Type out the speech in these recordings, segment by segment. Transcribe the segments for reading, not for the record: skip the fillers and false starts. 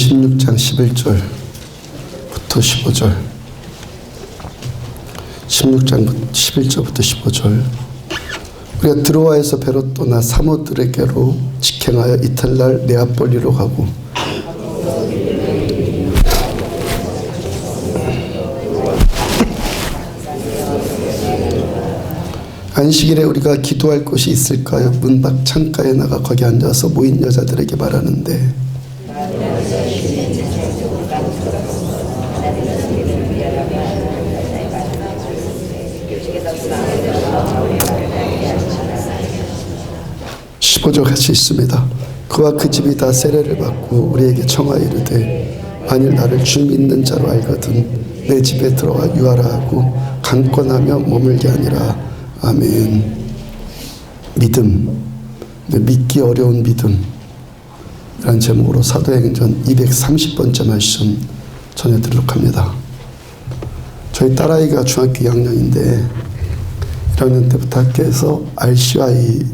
16장 11절부터 15절. 16장 11절부터 15절. 우리가 드로아에서 배로 떠나 사모드레게로 직행하여 이튿날 네아폴리로 가고 안식일에 우리가 기도할 곳이 있을까요? 문 밖 창가에 나가 거기 앉아서 모인 여자들에게 말하는데 (15절) 같이 있습니다. 그와 그 집이 다 세례를 받고 우리에게 청하여 이르되 만일 나를 주 믿는 자로 알거든 내 집에 들어와 유하라 하고 강권하며 머물게 하니라. 아멘. 믿음, 믿기 어려운 믿음 이라는 제목으로 사도행전 230번째 말씀 전해드리도록 합니다. 저희 딸아이가 중학교 2학년인데 1학년 때부터 학교에서 RCY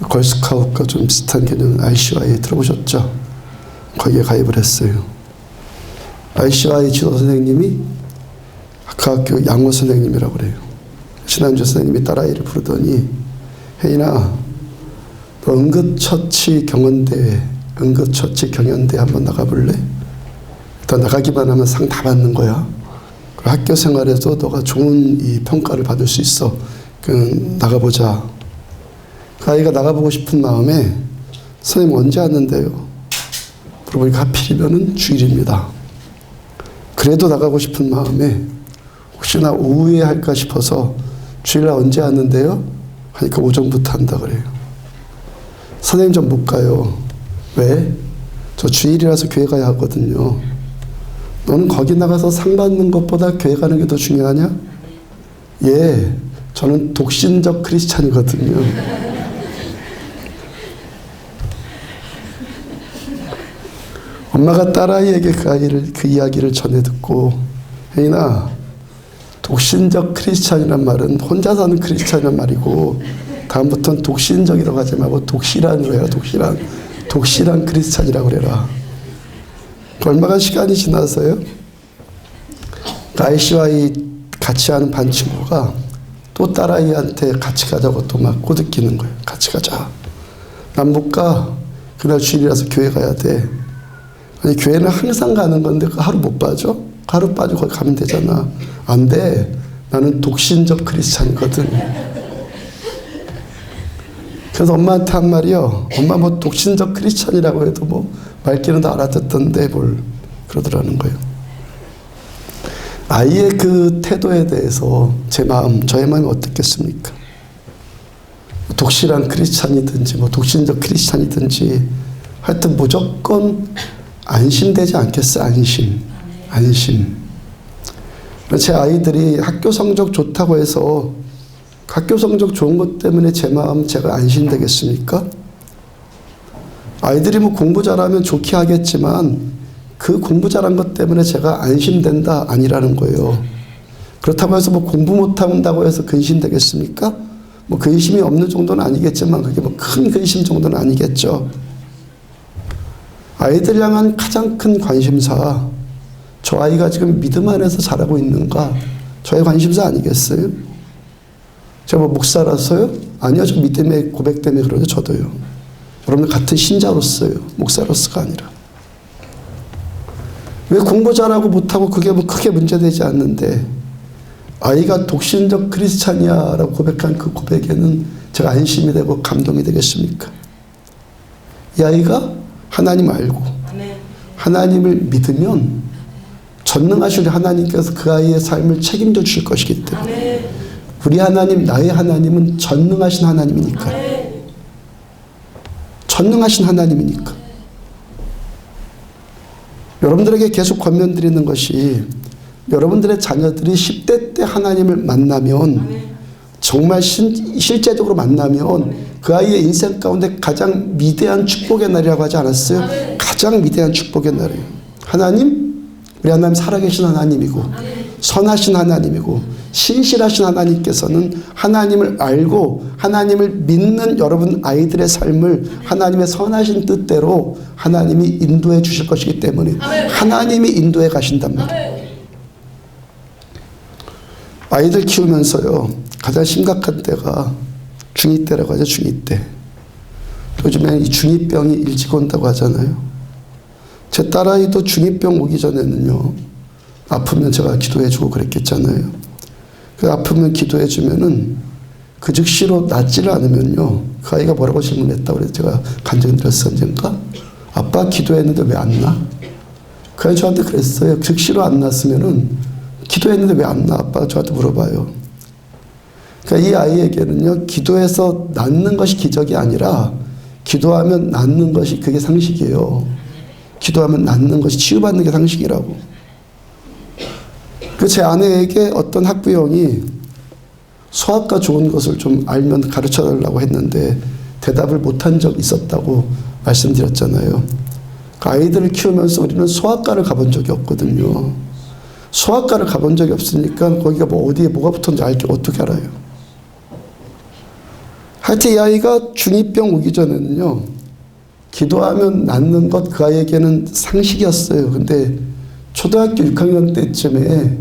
걸스카웃과 좀 비슷한 개념 RCY 들어보셨죠? 거기에 가입을 했어요. RCY 지도 선생님이 그 학교 양호 선생님이라고 그래요. 신한주 선생님이 딸아이를 부르더니 혜인아 너 응급처치 경연대회 한번 나가볼래? 일단 나가기만 하면 상 다 받는 거야. 그리고 학교 생활에서 너가 좋은 이 평가를 받을 수 있어. 나가보자. 그 아이가 나가보고 싶은 마음에 선생님 언제 왔는데요? 물어보니까 하필이면은 주일입니다. 그래도 나가고 싶은 마음에 혹시나 오후에 할까 싶어서 주일날 언제 왔는데요? 하니까 오전부터 한다 그래요. 선생님 좀 못 가요. 왜? 저 주일이라서 교회 가야 하거든요. 너는 거기 나가서 상 받는 것보다 교회 가는 게 더 중요하냐? 예, 저는 독신적 크리스찬이거든요. 엄마가 딸아이에게 그 이야기를 전해 듣고 혜인아 독신적 크리스찬이란 말은 혼자 사는 크리스찬이란 말이고 다음부터는 독신적이라고 하지 말고 독실한으로 해라. 독실한 크리스찬이라고 그래라. 얼마간 시간이 지나서요. RCY 같이 하는 반 친구가 또 딸아이한테 같이 가자고 또 막 꼬드기는 거예요. 같이 가자. 난 못 가. 그날 주일이라서 교회 가야 돼. 아니 교회는 항상 가는 건데 하루 못 빠져? 하루 빠지고 거기 가면 되잖아. 안 돼. 나는 독신적 크리스찬이거든. 그래서 엄마한테 한 말이요. 엄마 뭐 독신적 크리스찬이라고 해도 뭐 말귀는 다 알아듣던데 뭘 그러더라는 거예요. 아이의 그 태도에 대해서 저의 마음이 어떻겠습니까? 독실한 크리스찬이든지 뭐 독신적 크리스찬이든지 하여튼 무조건 안심되지 않겠어요? 안심. 제 아이들이 학교 성적 좋다고 해서 학교 성적 좋은 것 때문에 제 마음 제가 안심되겠습니까? 아이들이 뭐 공부 잘하면 좋게 하겠지만 그 공부 잘한 것 때문에 제가 안심된다 아니라는 거예요. 그렇다고 해서 뭐 공부 못한다고 해서 근심되겠습니까? 뭐 근심이 없는 정도는 아니겠지만 그게 뭐 큰 근심 정도는 아니겠죠. 아이들 향한 가장 큰 관심사 저 아이가 지금 믿음 안에서 자라고 있는가? 저의 관심사 아니겠어요? 제가 뭐 목사라서요? 아니요. 저 믿음의 고백 때문에 그러죠. 저도요. 여러분들 같은 신자로서요. 목사로서가 아니라. 왜 공부 잘하고 못하고 그게 뭐 크게 문제되지 않는데 아이가 독신적 크리스찬이야 라고 고백한 그 고백에는 제가 안심이 되고 감동이 되겠습니까? 이 아이가 하나님 알고 하나님을 믿으면 전능하신 하나님께서 그 아이의 삶을 책임져 주실 것이기 때문에 우리 하나님, 나의 하나님은 전능하신 하나님이니까. 전능하신 하나님이니까. 여러분들에게 계속 권면드리는 것이 여러분들의 자녀들이 10대 때 하나님을 만나면 정말 실제적으로 만나면 그 아이의 인생 가운데 가장 위대한 축복의 날이라고 하지 않았어요? 가장 위대한 축복의 날이에요. 하나님, 우리 하나님 살아계신 하나님이고 선하신 하나님이고 신실하신 하나님께서는 하나님을 알고 하나님을 믿는 여러분 아이들의 삶을 하나님의 선하신 뜻대로 하나님이 인도해 주실 것이기 때문에 하나님이 인도해 가신단 말이에요. 아이들 키우면서요, 가장 심각한 때가 중2 때라고 하죠. 중2 때. 요즘에 이 중2병이 일찍 온다고 하잖아요. 제 딸아이도 중2병 오기 전에는요, 아프면 제가 기도해주고 그랬겠잖아요. 그 아프면 기도해주면은 그 즉시로 낫지를 않으면요, 그 아이가 뭐라고 질문했다고 그래서 제가 간증 드렸어, 언젠가? 아빠 기도했는데 왜 안 나? 그 아이 저한테 그랬어요. 즉시로 안 났으면은 기도했는데 왜 안 나? 아빠가 저한테 물어봐요. 그러니까 이 아이에게는요, 기도해서 낫는 것이 기적이 아니라 기도하면 낫는 것이 그게 상식이에요. 기도하면 낫는 것이 치유받는 게 상식이라고. 그 제 아내에게 어떤 학부형이 수학과 좋은 것을 좀 알면 가르쳐 달라고 했는데 대답을 못한 적이 있었다고 말씀드렸잖아요. 그 아이들을 키우면서 우리는 수학과를 가본 적이 없거든요. 수학과를 가본 적이 없으니까 거기가 뭐 어디에 뭐가 붙었는지 어떻게 알아요? 하여튼 이 아이가 중2병 오기 전에는요, 기도하면 낫는 것 그 아이에게는 상식이었어요. 근데 초등학교 6학년 때쯤에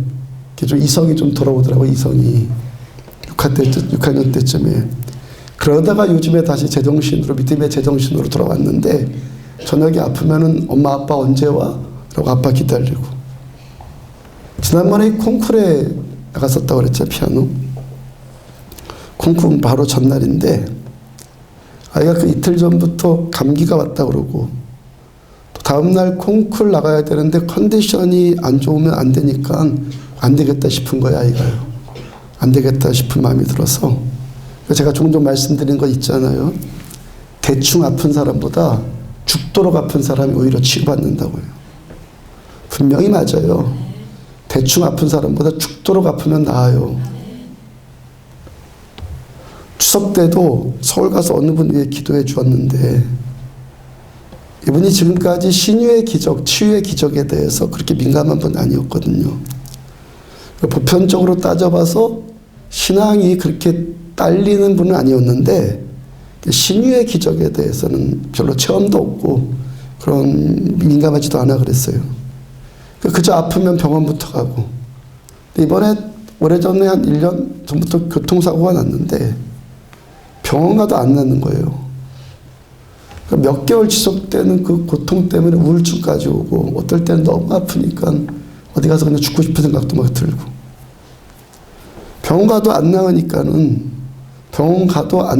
좀 이성이 좀 돌아오더라고요. 이성이 6학년 때쯤에. 그러다가 요즘에 다시 제정신으로, 믿음의 제정신으로 돌아왔는데 저녁에 아프면은 엄마 아빠 언제 와? 라고 아빠 기다리고. 지난번에 콩쿠르에 나갔었다고 그랬죠. 피아노 콩쿠르 바로 전날인데 아이가 그 이틀 전부터 감기가 왔다 그러고 또 다음날 콩쿠르 나가야 되는데 컨디션이 안 좋으면 안 되니까 안 되겠다 싶은 거야. 아이가요. 안 되겠다 싶은 마음이 들어서 제가 종종 말씀드린 거 있잖아요. 대충 아픈 사람보다 죽도록 아픈 사람이 오히려 치유받는다고요. 분명히 맞아요. 대충 아픈 사람보다 죽도록 아프면 나아요. 추석 때도 서울 가서 어느 분 위해 기도해 주었는데 이분이 지금까지 신유의 기적, 치유의 기적에 대해서 그렇게 민감한 분 아니었거든요. 보편적으로 따져봐서 신앙이 그렇게 딸리는 분은 아니었는데 신유의 기적에 대해서는 별로 체험도 없고 그런 민감하지도 않아 그랬어요. 그저 아프면 병원부터 가고. 이번에 오래전에 한 1년 전부터 교통사고가 났는데 병원 가도 안 낫는 거예요. 몇 개월 지속되는 그 고통 때문에 우울증까지 오고 어떨 때는 너무 아프니까 어디 가서 그냥 죽고 싶은 생각도 막 들고. 병원 가도 안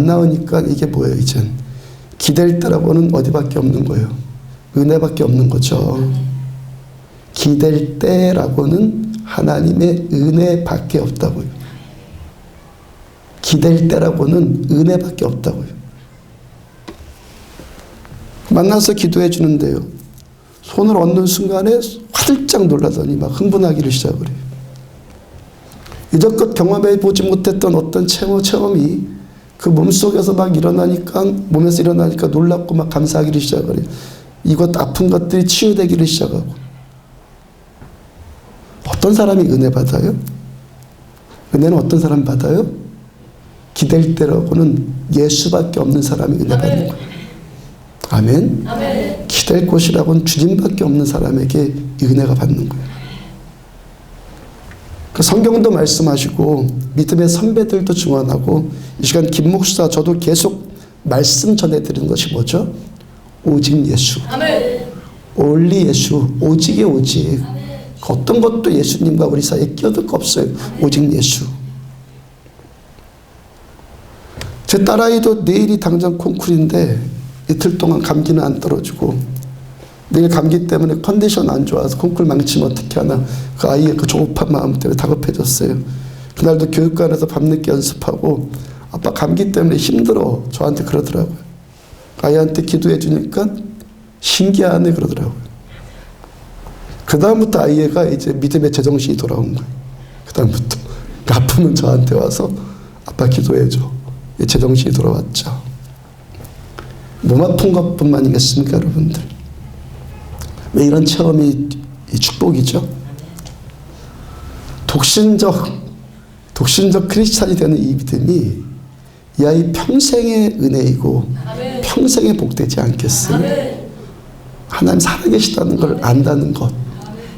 나으니까 이게 뭐예요 이젠. 기댈 때라고는 어디밖에 없는 거예요. 은혜밖에 없는 거죠. 기댈 때라고는 하나님의 은혜밖에 없다고요. 기댈 때라고는 은혜밖에 없다고요. 만나서 기도해 주는데요. 손을 얹는 순간에 화들짝 놀라더니 막 흥분하기를 시작을 해요. 이전껏 경험해 보지 못했던 어떤 체험이 그 몸속에서 막 몸에서 일어나니까 놀랍고 막 감사하기를 시작을 해요. 이것 아픈 것들이 치유되기를 시작하고. 어떤 사람이 은혜 받아요? 은혜는 어떤 사람 받아요? 기댈 때라고는 예수밖에 없는 사람이 은혜 받는 거예요. 아멘? 아멘. 기댈 곳이라고는 주님밖에 없는 사람에게 이 은혜가 받는 거예요. 그 성경도 말씀하시고 믿음의 선배들도 증언하고 이 시간 김 목사 저도 계속 말씀 전해드리는 것이 뭐죠? 오직 예수. 아멘. 올리 예수. 오직의 오직. 아멘. 어떤 것도 예수님과 우리 사이에 끼어들 거 없어요. 오직 예수. 제 딸아이도 내일이 당장 콩쿠르인데 이틀 동안 감기는 안 떨어지고 내일 감기 때문에 컨디션 안 좋아서 콩쿠르 망치면 어떻게 하나 그 아이의 그 조급한 마음 때문에 다급해졌어요. 그날도 교육관에서 밤늦게 연습하고 아빠 감기 때문에 힘들어 저한테 그러더라고요. 아이한테 기도해 주니까 신기하네 그러더라고요. 그 다음부터 아이가 이제 믿음의 제정신이 돌아온 거예요. 그 다음부터 아프면 저한테 와서 아빠 기도해줘. 제정신이 돌아왔죠. 몸 아픈 것뿐만이겠습니까 여러분들? 왜 이런 체험이 축복이죠? 독신적 크리스찬이 되는 이 믿음이 이 아이 평생의 은혜이고 아멘. 평생의 복되지 않겠어요? 아멘. 하나님 살아계시다는 걸 안다는 것,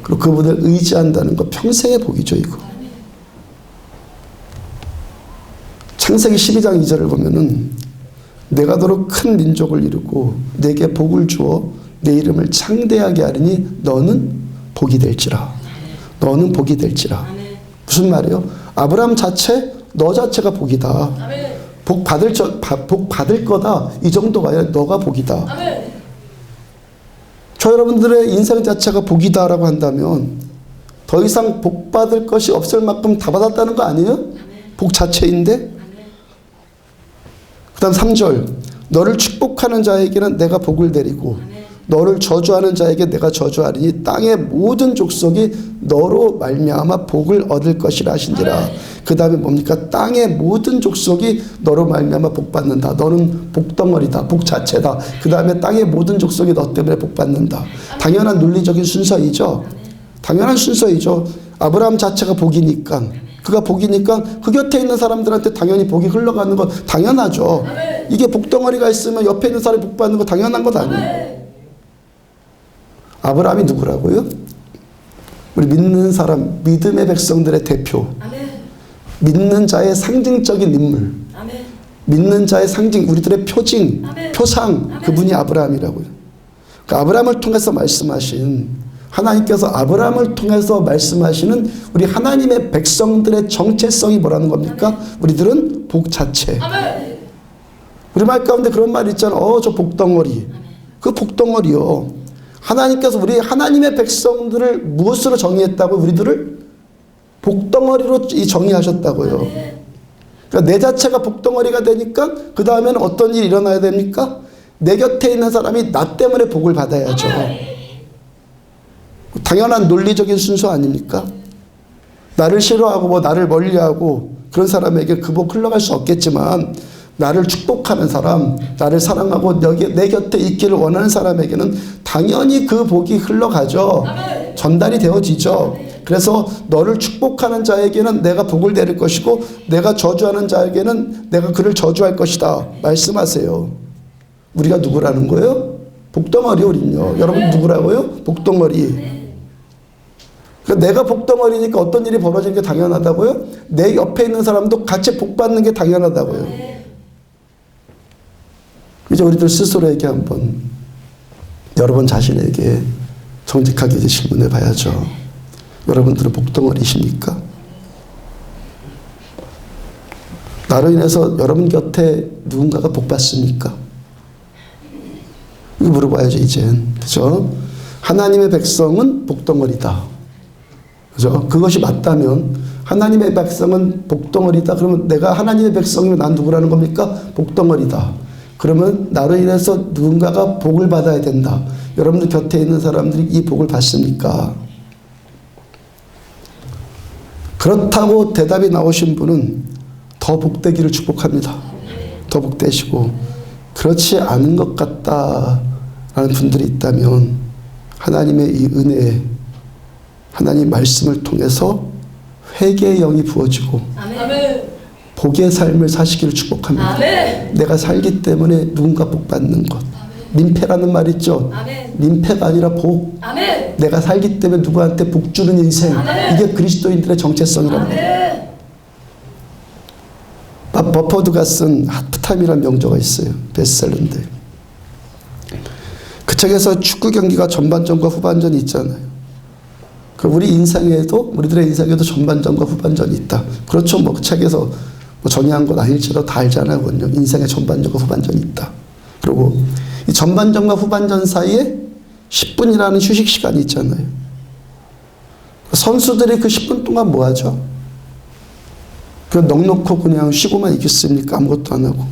그리고 그분을 의지한다는 것, 평생의 복이죠 이거. 창세기 12장 2절을 보면은 내가 너로 큰 민족을 이루고 내게 복을 주어 내 이름을 창대하게 하리니 너는 복이 될지라. 너는 복이 될지라. 무슨 말이에요? 아브라함 자체, 너 자체가 복이다. 아멘. 복 받을 거다. 이 정도가 아니라 너가 복이다. 아멘. 저 여러분들의 인생 자체가 복이다라고 한다면 더 이상 복 받을 것이 없을 만큼 다 받았다는 거 아니에요? 복 자체인데. 그 다음 3절, 너를 축복하는 자에게는 내가 복을 내리고 너를 저주하는 자에게 내가 저주하리니 땅의 모든 족속이 너로 말미암아 복을 얻을 것이라 하신지라. 그 다음에 뭡니까? 땅의 모든 족속이 너로 말미암아 복 받는다. 너는 복덩어리다. 복 자체다. 그 다음에 땅의 모든 족속이 너 때문에 복 받는다. 당연한 논리적인 순서이죠. 당연한 순서이죠. 아브라함 자체가 복이니까, 그가 복이니까 그 곁에 있는 사람들한테 당연히 복이 흘러가는 건 당연하죠. 이게 복덩어리가 있으면 옆에 있는 사람이 복 받는 거 당연한 것 아니에요. 아브라함이 누구라고요? 우리 믿는 사람, 믿음의 백성들의 대표. 믿는 자의 상징적인 인물. 믿는 자의 상징, 우리들의 표징, 표상, 그분이 아브라함이라고요. 그러니까 아브라함을 통해서 말씀하신, 하나님께서 아브라함을 통해서 말씀하시는 우리 하나님의 백성들의 정체성이 뭐라는 겁니까? 우리들은 복 자체. 우리 말 가운데 그런 말 있잖아요. 저 복덩어리. 그 복덩어리요. 하나님께서 우리 하나님의 백성들을 무엇으로 정의했다고? 우리들을 복덩어리로 정의하셨다고요. 그러니까 내 자체가 복덩어리가 되니까 그 다음에는 어떤 일이 일어나야 됩니까? 내 곁에 있는 사람이 나 때문에 복을 받아야죠. 당연한 논리적인 순서 아닙니까? 나를 싫어하고 나를 멀리하고 그런 사람에게 그 복 흘러갈 수 없겠지만 나를 축복하는 사람, 나를 사랑하고 내 곁에 있기를 원하는 사람에게는 당연히 그 복이 흘러가죠. 전달이 되어지죠. 그래서 너를 축복하는 자에게는 내가 복을 내릴 것이고 내가 저주하는 자에게는 내가 그를 저주할 것이다. 말씀하세요. 우리가 누구라는 거예요? 복덩어리. 우리는요. 여러분 누구라고요? 복덩어리. 그러니까 내가 복덩어리니까 어떤 일이 벌어지는 게 당연하다고요? 내 옆에 있는 사람도 같이 복 받는 게 당연하다고요. 이제 우리들 스스로에게 한번 여러분 자신에게 정직하게 질문해 봐야죠. 여러분들은 복덩어리십니까? 나로 인해서 여러분 곁에 누군가가 복 받습니까? 이거 물어봐야죠, 이젠. 그죠? 하나님의 백성은 복덩어리다. 그죠? 그것이 맞다면, 하나님의 백성은 복덩어리다. 그러면 내가 하나님의 백성이면 난 누구라는 겁니까? 복덩어리다. 그러면 나로 인해서 누군가가 복을 받아야 된다. 여러분들 곁에 있는 사람들이 이 복을 받습니까? 그렇다고 대답이 나오신 분은 더 복되기를 축복합니다. 더 복되시고, 그렇지 않은 것 같다라는 분들이 있다면 하나님의 이 은혜, 하나님 말씀을 통해서 회개의 영이 부어지고 복의 삶을 사시기를 축복합니다. 내가 살기 때문에 누군가 복 받는 것. 민폐라는 말 있죠. 민폐가 아니라 복. 내가 살기 때문에 누구한테 복 주는 인생. 이게 그리스도인들의 정체성이랍니다. 밥 버퍼드가 쓴 하프타임이라는 명저가 있어요. 베스트셀러인데. 그 책에서 축구 경기가 전반전과 후반전이 있잖아요. 그 우리 인생에도, 우리들의 인생에도 전반전과 후반전이 있다. 그렇죠. 뭐 그 책에서 뭐 정의한 건 아닐지라도 다 알잖아요. 인생의 전반전과 후반전이 있다. 그리고 이 전반전과 후반전 사이에 10분이라는 휴식 시간이 있잖아요. 선수들이 그 10분 동안 뭐 하죠? 그냥 넉넉히 그냥 쉬고만 있겠습니까? 아무것도 안 하고.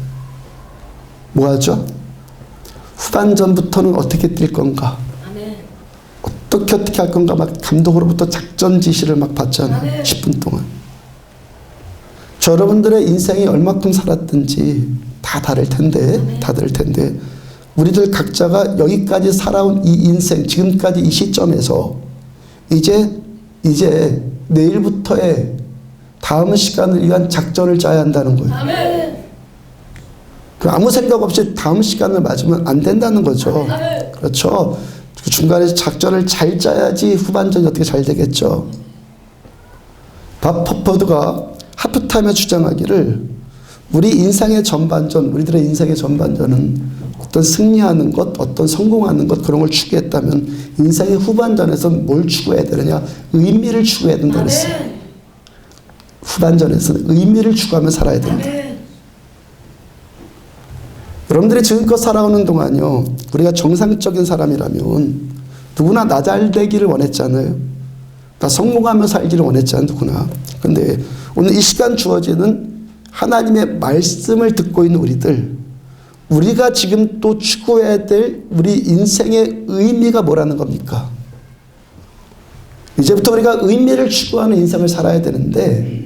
뭐 하죠? 후반전부터는 어떻게 뛸 건가? 어떻게 할 건가? 막 감독으로부터 작전 지시를 막 받잖아요. 10분 동안. 저 여러분들의 인생이 얼마큼 살았든지 다 다를 텐데, 우리들 각자가 여기까지 살아온 이 인생, 지금까지 이 시점에서 이제 내일부터의 다음 시간을 위한 작전을 짜야 한다는 거예요. 아멘. 아무 생각 없이 다음 시간을 맞으면 안 된다는 거죠. 아멘. 그렇죠. 그 중간에 작전을 잘 짜야지 후반전이 어떻게 잘 되겠죠. 밥 퍼포드가 하프타임에 주장하기를 우리 인생의 전반전, 우리들의 인생의 전반전은 어떤 승리하는 것, 어떤 성공하는 것 그런 걸 추구했다면 인생의 후반전에서는 뭘 추구해야 되느냐? 의미를 추구해야 된다 그랬어요. 후반전에서는 의미를 추구하며 살아야 된다. 여러분들이 지금껏 살아오는 동안요, 우리가 정상적인 사람이라면 누구나 나 잘 되기를 원했잖아요. 나 성공하며 살기를 원했잖아요, 누구나. 근데 오늘 이 시간 주어지는 하나님의 말씀을 듣고 있는 우리가 지금 또 추구해야 될 우리 인생의 의미가 뭐라는 겁니까? 이제부터 우리가 의미를 추구하는 인생을 살아야 되는데,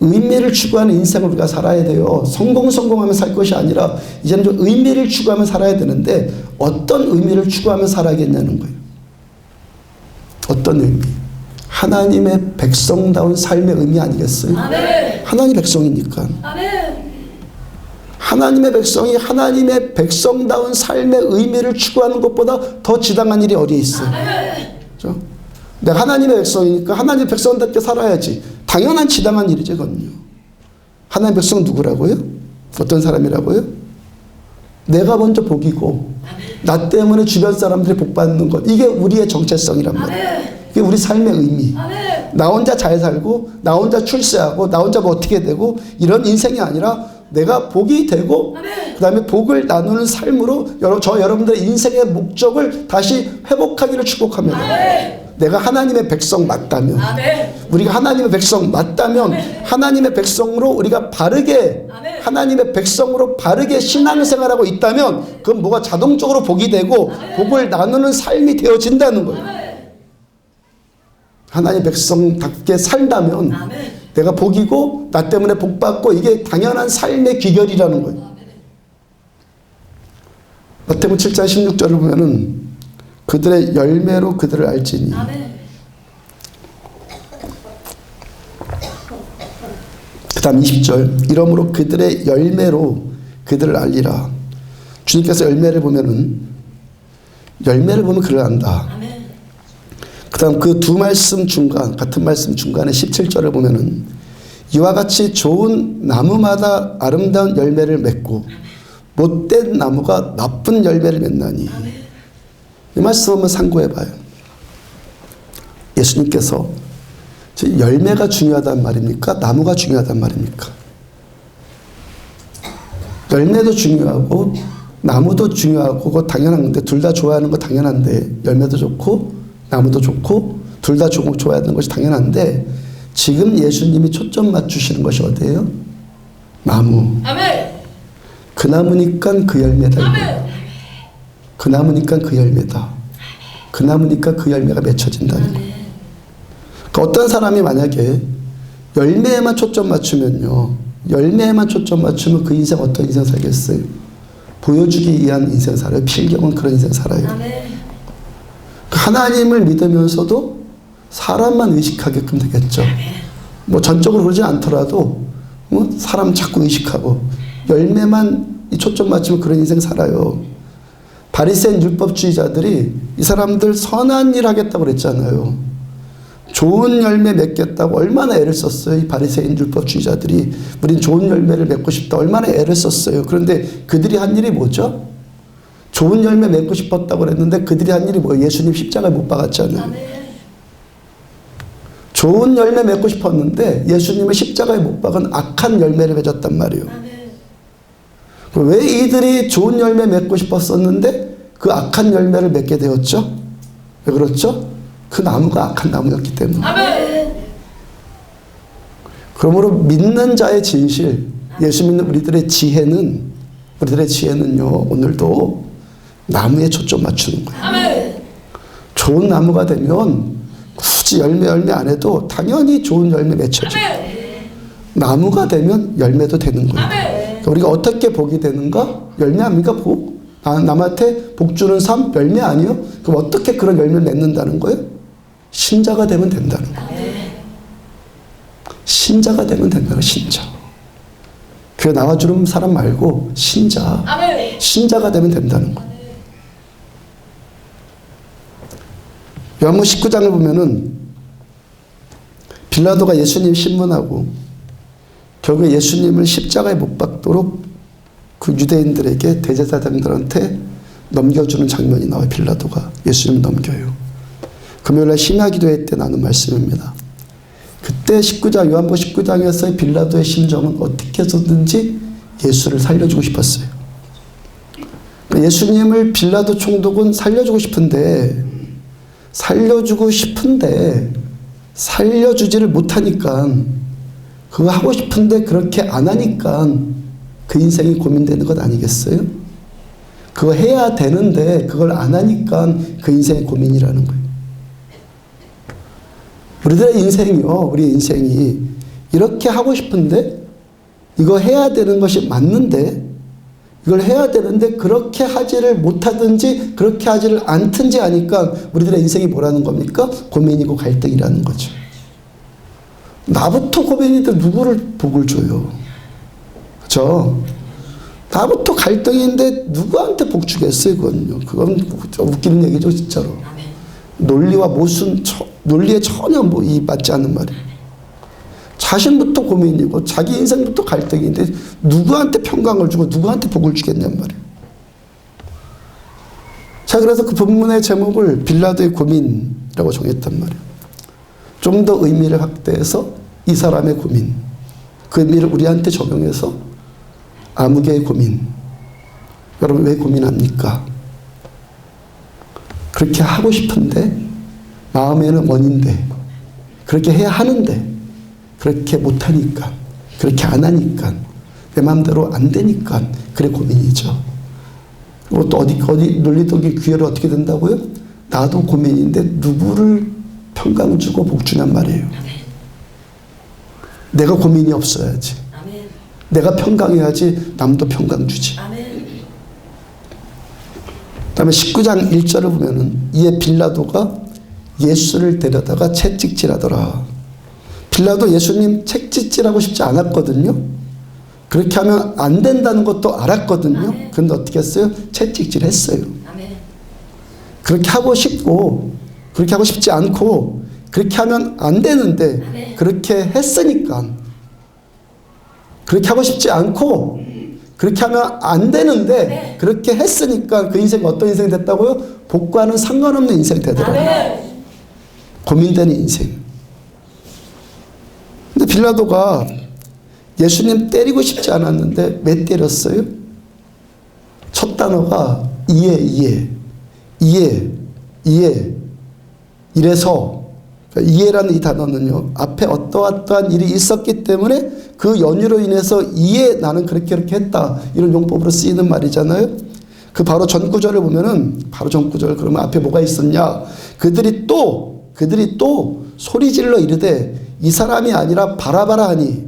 의미를 추구하는 인생을 우리가 살아야 돼요. 성공하며 살 것이 아니라 이제는 좀 의미를 추구하며 살아야 되는데 어떤 의미를 추구하며 살아야겠냐는 거예요. 어떤 의미? 하나님의 백성다운 삶의 의미 아니겠어요? 아멘. 하나님 백성이니까. 아멘. 하나님의 백성이 하나님의 백성다운 삶의 의미를 추구하는 것보다 더 지당한 일이 어디에 있어요? 그렇죠? 내가 하나님의 백성이니까 하나님의 백성답게 살아야지. 당연한 지당한 일이죠, 그건요. 하나님의 백성은 누구라고요? 어떤 사람이라고요? 내가 먼저 복이고 나 때문에 주변 사람들이 복받는 것, 이게 우리의 정체성이란 말이에요. 이게 우리 삶의 의미. 나 혼자 잘 살고 나 혼자 출세하고 나 혼자 뭐 어떻게 되고 이런 인생이 아니라 내가 복이 되고 그 다음에 복을 나누는 삶으로 여러분들의 인생의 목적을 다시 회복하기를 축복합니다. 내가 하나님의 백성 맞다면, 우리가 하나님의 백성 맞다면 하나님의 백성으로 우리가 바르게, 하나님의 백성으로 바르게 신앙생활하고 있다면 그건 뭐가 자동적으로 복이 되고 복을 나누는 삶이 되어진다는 거예요. 하나님의 백성답게 살다면 내가 복이고 나 때문에 복받고 이게 당연한 삶의 귀결이라는 거예요. 마태복음 7장 16절을 보면은 그들의 열매로 그들을 알지니. 그 다음 20절. 이러므로 그들의 열매로 그들을 알리라. 주님께서 열매를 보면 그를 안다. 그 다음 그 두 말씀 중간, 같은 말씀 중간에 17절을 보면은 이와 같이 좋은 나무마다 아름다운 열매를 맺고 못된 나무가 나쁜 열매를 맺나니. 이 말씀 한번 상고해봐요. 예수님께서 열매가 중요하단 말입니까? 나무가 중요하단 말입니까? 열매도 중요하고 나무도 중요하고 그거 당연한 건데, 둘 다 좋아하는 거 당연한데, 열매도 좋고 나무도 좋고 둘 다 좋아하는 것이 당연한데 지금 예수님이 초점 맞추시는 것이 어디예요? 나무. 아멘. 그 나무니까 그 열매다. 아멘. 그 나무니까 그 열매다. 그 나무니까 그 열매가 맺혀진다는 거예요. 그러니까 어떤 사람이 만약에 열매에만 초점 맞추면요, 열매에만 초점 맞추면 그 인생 어떤 인생 살겠어요? 보여주기 위한 인생 살아요. 필경은 그런 인생 살아요. 하나님을 믿으면서도 사람만 의식하게끔 되겠죠. 뭐 전적으로 그러지 않더라도 사람 자꾸 의식하고 열매만 초점 맞추면 그런 인생 살아요. 바리새인 율법주의자들이 이 사람들 선한 일 하겠다고 그랬잖아요. 좋은 열매 맺겠다고 얼마나 애를 썼어요. 이 바리새인 율법주의자들이 우린 좋은 열매를 맺고 싶다 얼마나 애를 썼어요. 그런데 그들이 한 일이 뭐죠? 좋은 열매 맺고 싶었다고 그랬는데 그들이 한 일이 뭐예요? 예수님 십자가에 못 박았잖아요. 좋은 열매 맺고 싶었는데 예수님의 십자가에 못 박은 악한 열매를 맺었단 말이에요. 왜 이들이 좋은 열매 맺고 싶었었는데 그 악한 열매를 맺게 되었죠? 왜 그렇죠? 그 나무가 악한 나무였기 때문에. 그러므로 믿는 자의 진실, 예수 믿는 우리들의 지혜는요, 오늘도 나무에 초점 맞추는 거예요. 좋은 나무가 되면 굳이 열매 안 해도 당연히 좋은 열매 맺혀져요. 나무가 되면 열매도 되는 거예요. 그러니까 우리가 어떻게 복이 되는가? 열매 아닙니까? 복? 남한테 복 주는 삶? 열매 아니요? 그럼 어떻게 그런 열매를 맺는다는 거예요? 신자가 되면 된다는 거예요. 신자가 되면 된다는 신자. 교회 나와주는 사람 말고 신자. 아멘. 신자가 되면 된다는 거예요. 요한복음 19장을 보면은 빌라도가 예수님 신문하고 결국에 예수님을 십자가에 못 박도록 그 유대인들에게 대제사장들한테 넘겨주는 장면이 나와요. 빌라도가 예수님 넘겨요. 금요일날 심야기도회 때 나눈 말씀입니다. 그때 19장 요한복음 19장에서의 빌라도의 심정은 어떻게 해서든지 예수를 살려주고 싶었어요. 예수님을 빌라도 총독은 살려주고 싶은데 살려주지를 못하니까 그거 하고 싶은데 그렇게 안 하니까 그 인생이 고민되는 것 아니겠어요? 그거 해야 되는데 그걸 안 하니까 그 인생이 고민이라는 거예요. 우리들의 인생이 이렇게 하고 싶은데 이거 해야 되는 것이 맞는데 이걸 해야 되는데 그렇게 하지를 못하든지 그렇게 하지를 않든지 하니까 우리들의 인생이 뭐라는 겁니까? 고민이고 갈등이라는 거죠. 나부터 고민인데 누구를 복을 줘요? 그렇죠? 나부터 갈등인데 누구한테 복 주겠어요? 그건 좀 웃기는 얘기죠, 진짜로. 논리에 전혀 맞지 않는 말이에요. 자신부터 고민이고 자기 인생부터 갈등인데 누구한테 평강을 주고 누구한테 복을 주겠냔 말이에요. 자, 그래서 그 본문의 제목을 빌라도의 고민이라고 정했단 말이에요. 좀 더 의미를 확대해서 이 사람의 고민, 그 의미를 우리한테 적용해서 아무개의 고민. 여러분 왜 고민합니까? 그렇게 하고 싶은데 마음에는 원인데 그렇게 해야 하는데 그렇게 못하니까 그렇게 안 하니까 내 마음대로 안 되니까 그래 고민이죠. 그리고 또 어디 논리적인 기회를 어떻게 된다고요? 나도 고민인데 누구를 평강 주고 복 주냔 말이에요. 내가 고민이 없어야지. 내가 평강해야지 남도 평강 주지. 그다음에 19장 1절을 보면은 이에 빌라도가 예수를 데려다가 채찍질하더라. 빌라도 예수님 채찍질하고 싶지 않았거든요. 그렇게 하면 안 된다는 것도 알았거든요. 그런데 어떻게 했어요? 채찍질 했어요. 그렇게 하고 싶지 않고 그렇게 하면 안 되는데 그렇게 했으니까 그렇게 하고 싶지 않고 그렇게 하면 안 되는데 그렇게 했으니까 그 인생이 어떤 인생이 됐다고요? 복과는 상관없는 인생이 되더라고요. 고민되는 인생. 근데 빌라도가 예수님 때리고 싶지 않았는데 왜 때렸어요? 첫 단어가 이래서 이해라는 이 단어는요, 앞에 어떠한 일이 있었기 때문에 그 연유로 인해서 나는 그렇게 했다 이런 용법으로 쓰이는 말이잖아요. 그 바로 전 구절을 보면은 바로 전 구절 그러면 앞에 뭐가 있었냐? 그들이 또 소리질러 이르되 이 사람이 아니라 바라바라 하니.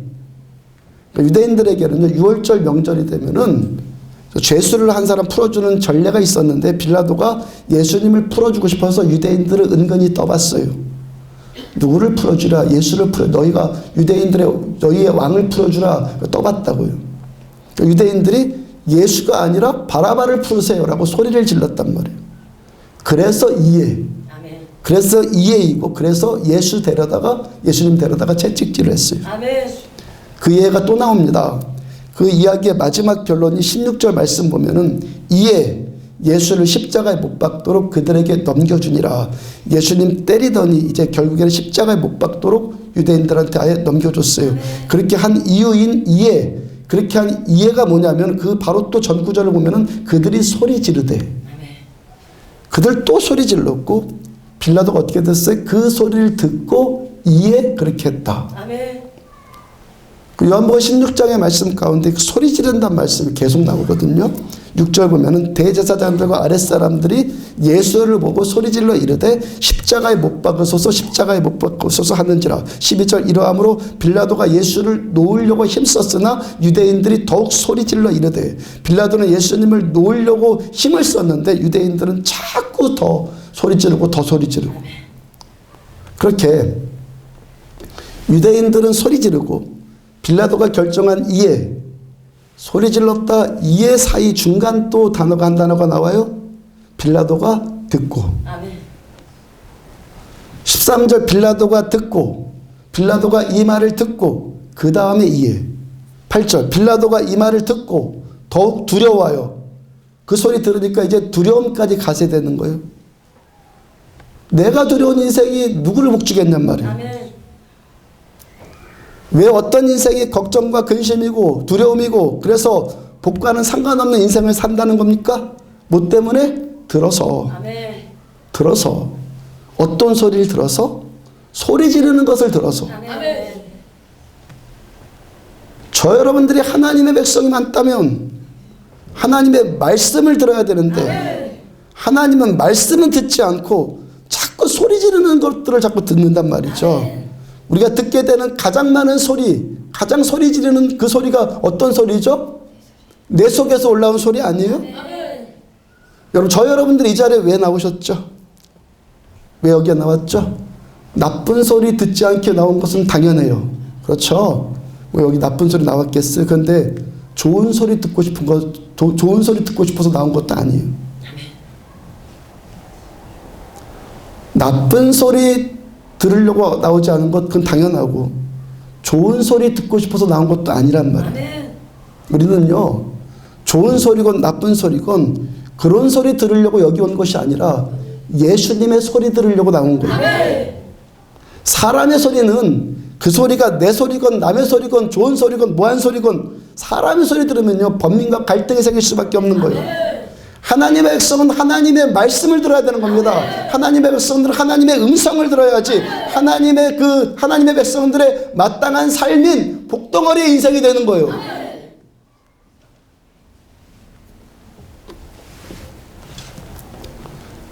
유대인들에게는 6월절 명절이 되면은 죄수를 한 사람 풀어주는 전례가 있었는데 빌라도가 예수님을 풀어주고 싶어서 유대인들을 은근히 떠봤어요. 누구를 풀어주라? 예수를 너희가 너희의 왕을 풀어주라. 떠봤다고요. 유대인들이 예수가 아니라 바라바를 풀으세요라고 소리를 질렀단 말이에요. 그래서 그래서 이해이고 그래서 예수님 데려다가 채찍질을 했어요. 그 이해가 또 나옵니다. 그 이야기의 마지막 변론이 16절 말씀 보면은 예수를 십자가에 못 박도록 그들에게 넘겨주니라. 예수님 때리더니 이제 결국에는 십자가에 못 박도록 유대인들한테 아예 넘겨줬어요. 그렇게 한 이유인 그렇게 한 이해가 뭐냐면 그 바로 또 전 구절을 보면은 그들이 소리 지르되 그들 또 소리 질렀고 빌라도가 어떻게 됐어요? 그 소리를 듣고 그렇게 했다. 그 요한복음 16장의 말씀 가운데 소리 지른다는 말씀이 계속 나오거든요. 6절 보면은 대제사장들과 아랫사람들이 예수를 보고 소리질러 이르되 십자가에 못 박으소서 하는지라. 12절 이러함으로 빌라도가 예수를 놓으려고 힘썼으나 유대인들이 더욱 소리질러 이르되. 빌라도는 예수님을 놓으려고 힘을 썼는데 유대인들은 자꾸 더 소리 지르고 그렇게 유대인들은 소리 지르고 빌라도가 결정한 이에, 소리 질렀다 이에 사이 중간 또 단어가 한 단어가 나와요. 빌라도가 듣고. 아멘. 13절 빌라도가 듣고, 빌라도가 이 말을 듣고 그 다음에 이에. 8절 빌라도가 이 말을 듣고 더욱 두려워요. 그 소리 들으니까 이제 두려움까지 가세되는 거예요. 내가 두려운 인생이 누구를 복주겠냔 말이에요. 아멘. 왜 어떤 인생이 걱정과 근심이고 두려움이고 그래서 복과는 상관없는 인생을 산다는 겁니까? 뭐 때문에? 들어서. 아멘. 들어서. 어떤 소리를 들어서? 소리 지르는 것을 들어서. 아멘. 저 여러분들이 하나님의 백성이 많다면 하나님의 말씀을 들어야 되는데 하나님은 말씀은 듣지 않고 자꾸 소리 지르는 것들을 자꾸 듣는단 말이죠. 우리가 듣게 되는 가장 많은 소리, 가장 소리 지르는 그 소리가 어떤 소리죠? 내 속에서 올라온 소리 아니에요? 여러분, 저 여러분들이 이 자리에 왜 나오셨죠? 왜 여기에 나왔죠? 나쁜 소리 듣지 않게 나온 것은 당연해요. 그렇죠? 왜 여기 나쁜 소리 나왔겠어요? 그런데 좋은 소리 듣고 싶은 거, 좋은 소리 듣고 싶어서 나온 것도 아니에요. 나쁜 소리 들으려고 나오지 않은 것, 그건 당연하고 좋은 소리 듣고 싶어서 나온 것도 아니란 말이에요. 우리는요, 좋은 소리건 나쁜 소리건 그런 소리 들으려고 여기 온 것이 아니라 예수님의 소리 들으려고 나온 거예요. 사람의 소리는 그 소리가 내 소리건 남의 소리건 좋은 소리건 뭐한 소리건 사람의 소리 들으면요 범민과 갈등이 생길 수밖에 없는 거예요. 하나님의 백성은 하나님의 말씀을 들어야 되는 겁니다. 하나님의 백성들은 하나님의 음성을 들어야지 하나님의 백성들의 마땅한 삶인 복덩어리의 인생이 되는 거예요.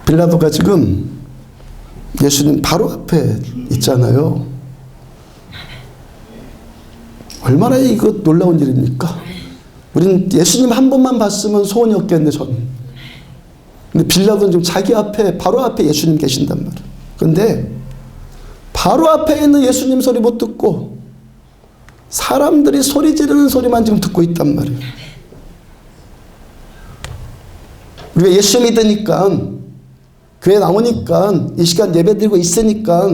빌라도가 지금 예수님 바로 앞에 있잖아요. 얼마나 이거 놀라운 일입니까? 우리는 예수님 한 번만 봤으면 소원이 없겠는데 저는. 근데 빌라도는 지금 자기 앞에 바로 앞에 예수님 계신단 말이에요. 그런데 바로 앞에 있는 예수님 소리 못 듣고 사람들이 소리 지르는 소리만 지금 듣고 있단 말이에요. 우리가 예수 믿으니까 교회 나오니까 이 시간 예배드리고 있으니까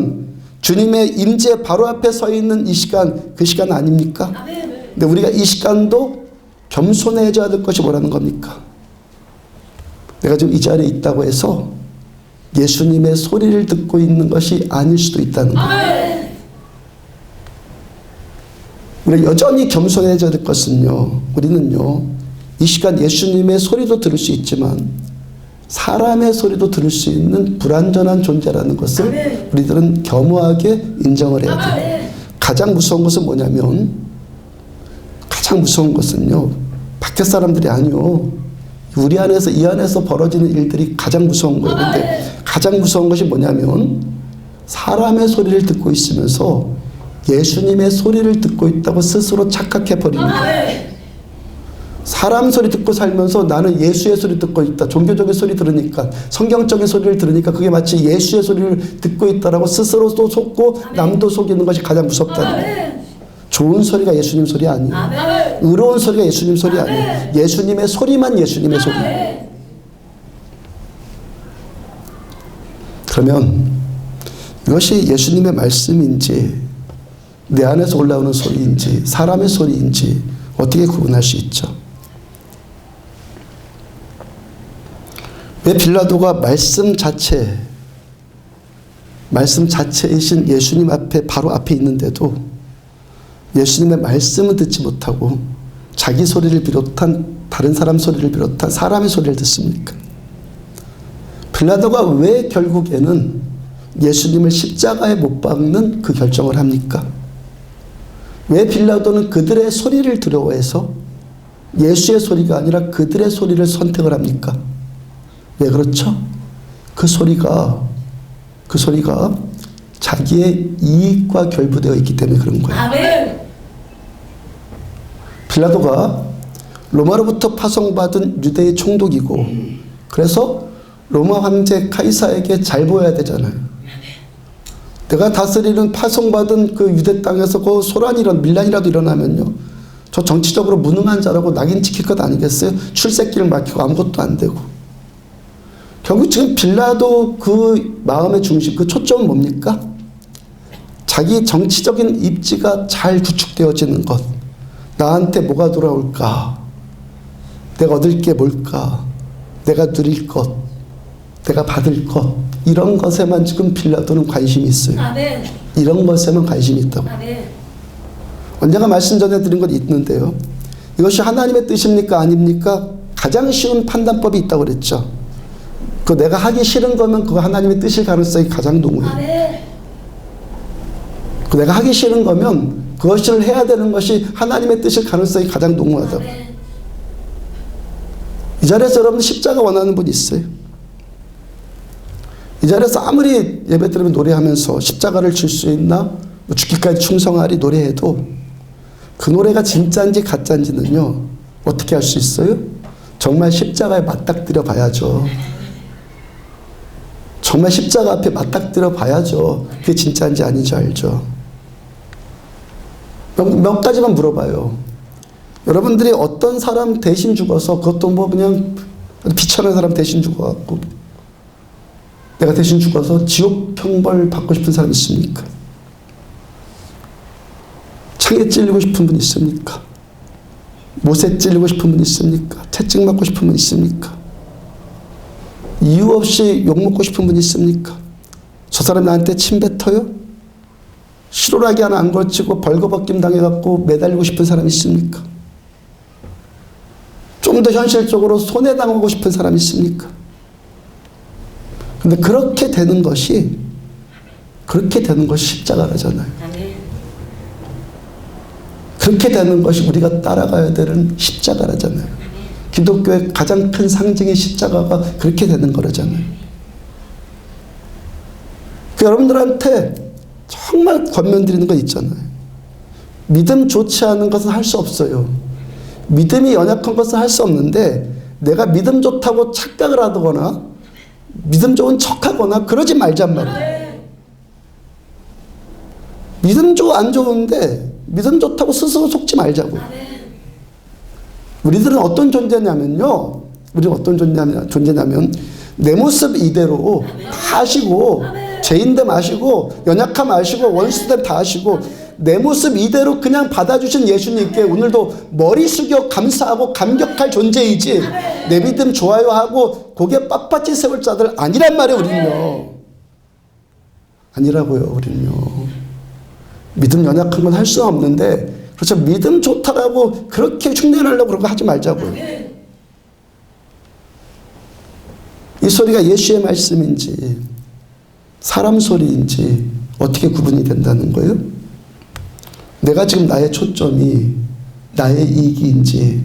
주님의 임재 바로 앞에 서 있는 이 시간, 그 시간 아닙니까? 근데 우리가 이 시간도 겸손해져야 될 것이 뭐라는 겁니까? 내가 지금 이 자리에 있다고 해서 예수님의 소리를 듣고 있는 것이 아닐 수도 있다는 거예요. 우리가 여전히 겸손해져야 될 것은요, 우리는요, 이 시간 예수님의 소리도 들을 수 있지만 사람의 소리도 들을 수 있는 불완전한 존재라는 것을 우리들은 겸허하게 인정을 해야 돼요. 가장 무서운 것은 뭐냐면, 가장 무서운 것은요, 밖에 사람들이 아니요, 우리 안에서 이 안에서 벌어지는 일들이 가장 무서운 거예요. 근데 가장 무서운 것이 뭐냐면 사람의 소리를 듣고 있으면서 예수님의 소리를 듣고 있다고 스스로 착각해 버리는 거예요. 사람 소리 듣고 살면서 나는 예수의 소리 듣고 있다. 종교적인 소리 들으니까, 성경적인 소리를 들으니까 그게 마치 예수의 소리를 듣고 있다라고 스스로도 속고 남도 속이는 것이 가장 무섭다는 거예요. 좋은 소리가 예수님 소리 아니에요. 의로운 소리가 예수님 소리 아니에요. 예수님의 소리만 예수님의 소리예요. 그러면 이것이 예수님의 말씀인지 내 안에서 올라오는 소리인지 사람의 소리인지 어떻게 구분할 수 있죠? 왜 빌라도가 말씀 자체이신 예수님 앞에 바로 앞에 있는데도 예수님의 말씀은 듣지 못하고 자기 소리를 비롯한 다른 사람 소리를 비롯한 사람의 소리를 듣습니까? 빌라도가 왜 결국에는 예수님을 십자가에 못 박는 그 결정을 합니까? 왜 빌라도는 그들의 소리를 두려워해서 예수의 소리가 아니라 그들의 소리를 선택을 합니까? 왜 그렇죠? 그 소리가 자기의 이익과 결부되어 있기 때문에 그런 거예요. 아멘. 빌라도가 로마로부터 파송받은 유대의 총독이고 그래서 로마 황제 카이사에게 잘 보여야 되잖아요. 내가 다스리는 파송받은 그 유대 땅에서 그 소란이라도 밀란이라도 일어나면요, 저 정치적으로 무능한 자라고 낙인 찍힐 것 아니겠어요? 출세길을 막히고 아무것도 안 되고. 결국 지금 빌라도 그 마음의 중심, 그 초점은 뭡니까? 자기 정치적인 입지가 잘 구축되어지는 것. 나한테 뭐가 돌아올까? 내가 얻을 게 뭘까? 내가 누릴 것, 내가 받을 것, 이런 것에만 지금 빌라도는 관심이 있어요. 아멘. 이런 것에만 관심이 있다고. 아멘. 언젠가 말씀 전해드린 것 있는데요, 이것이 하나님의 뜻입니까 아닙니까? 가장 쉬운 판단법이 있다고 그랬죠. 그 내가 하기 싫은 거면 그거 하나님의 뜻일 가능성이 가장 농후해요. 아멘. 그 내가 하기 싫은 거면 그것을 해야 되는 것이 하나님의 뜻일 가능성이 가장 농후하다고. 아멘. 이 자리에서 여러분 십자가 원하는 분 있어요? 이 자리에서 아무리 예배 드리면 노래하면서 십자가를 줄 수 있나? 뭐 죽기까지 충성하리 노래해도 그 노래가 진짜인지 가짜인지는요, 어떻게 할 수 있어요? 정말 십자가에 맞닥뜨려 봐야죠. 정말 십자가 앞에 맞닥뜨려 봐야죠. 그게 진짜인지 아닌지 알죠. 몇 가지만 물어봐요. 여러분들이 어떤 사람 대신 죽어서, 그것도 뭐 그냥 비천한 사람 대신 죽어갖고 내가 대신 죽어서 지옥 형벌 받고 싶은 사람 있습니까? 창에 찔리고 싶은 분 있습니까? 못에 찔리고 싶은 분 있습니까? 채찍 맞고 싶은 분 있습니까? 이유 없이 욕먹고 싶은 분 있습니까? 저 사람 나한테 침 뱉어요? 실오라기 하나 안 걸치고 벌거벗김 당해갖고 매달리고 싶은 사람 있습니까? 좀 더 현실적으로 손해당하고 싶은 사람 있습니까? 근데 그렇게 되는 것이 십자가라잖아요. 그렇게 되는 것이 우리가 따라가야 되는 십자가라잖아요. 기독교의 가장 큰 상징의 십자가가 그렇게 되는 거라잖아요. 그 여러분들한테 정말 권면드리는 거 있잖아요. 믿음 좋지 않은 것은 할 수 없어요. 믿음이 연약한 것은 할 수 없는데, 내가 믿음 좋다고 착각을 하거나 믿음 좋은 척하거나 그러지 말잔 말이에요. 믿음 안 좋은데 믿음 좋다고 스스로 속지 말자고요. 우리들은 어떤 존재냐면요, 내 모습 이대로 다 아시고, 죄인됨 아시고, 연약함 아시고, 원수됨 다 아시고, 내 모습 이대로 그냥 받아주신 예수님께 오늘도 머리 숙여 감사하고 감격할 존재이지, 내 믿음 좋아요 하고 고개 빳빳이 세울 자들 아니란 말이에요. 우리는요, 아니라고요. 우리는요, 믿음 연약한 건 할 수 없는데, 그렇죠, 믿음 좋다라고 그렇게 흉내내려고 그런 거 하지 말자고요. 이 소리가 예수의 말씀인지 사람 소리인지 어떻게 구분이 된다는 거예요? 내가 지금 나의 초점이 나의 이익인지,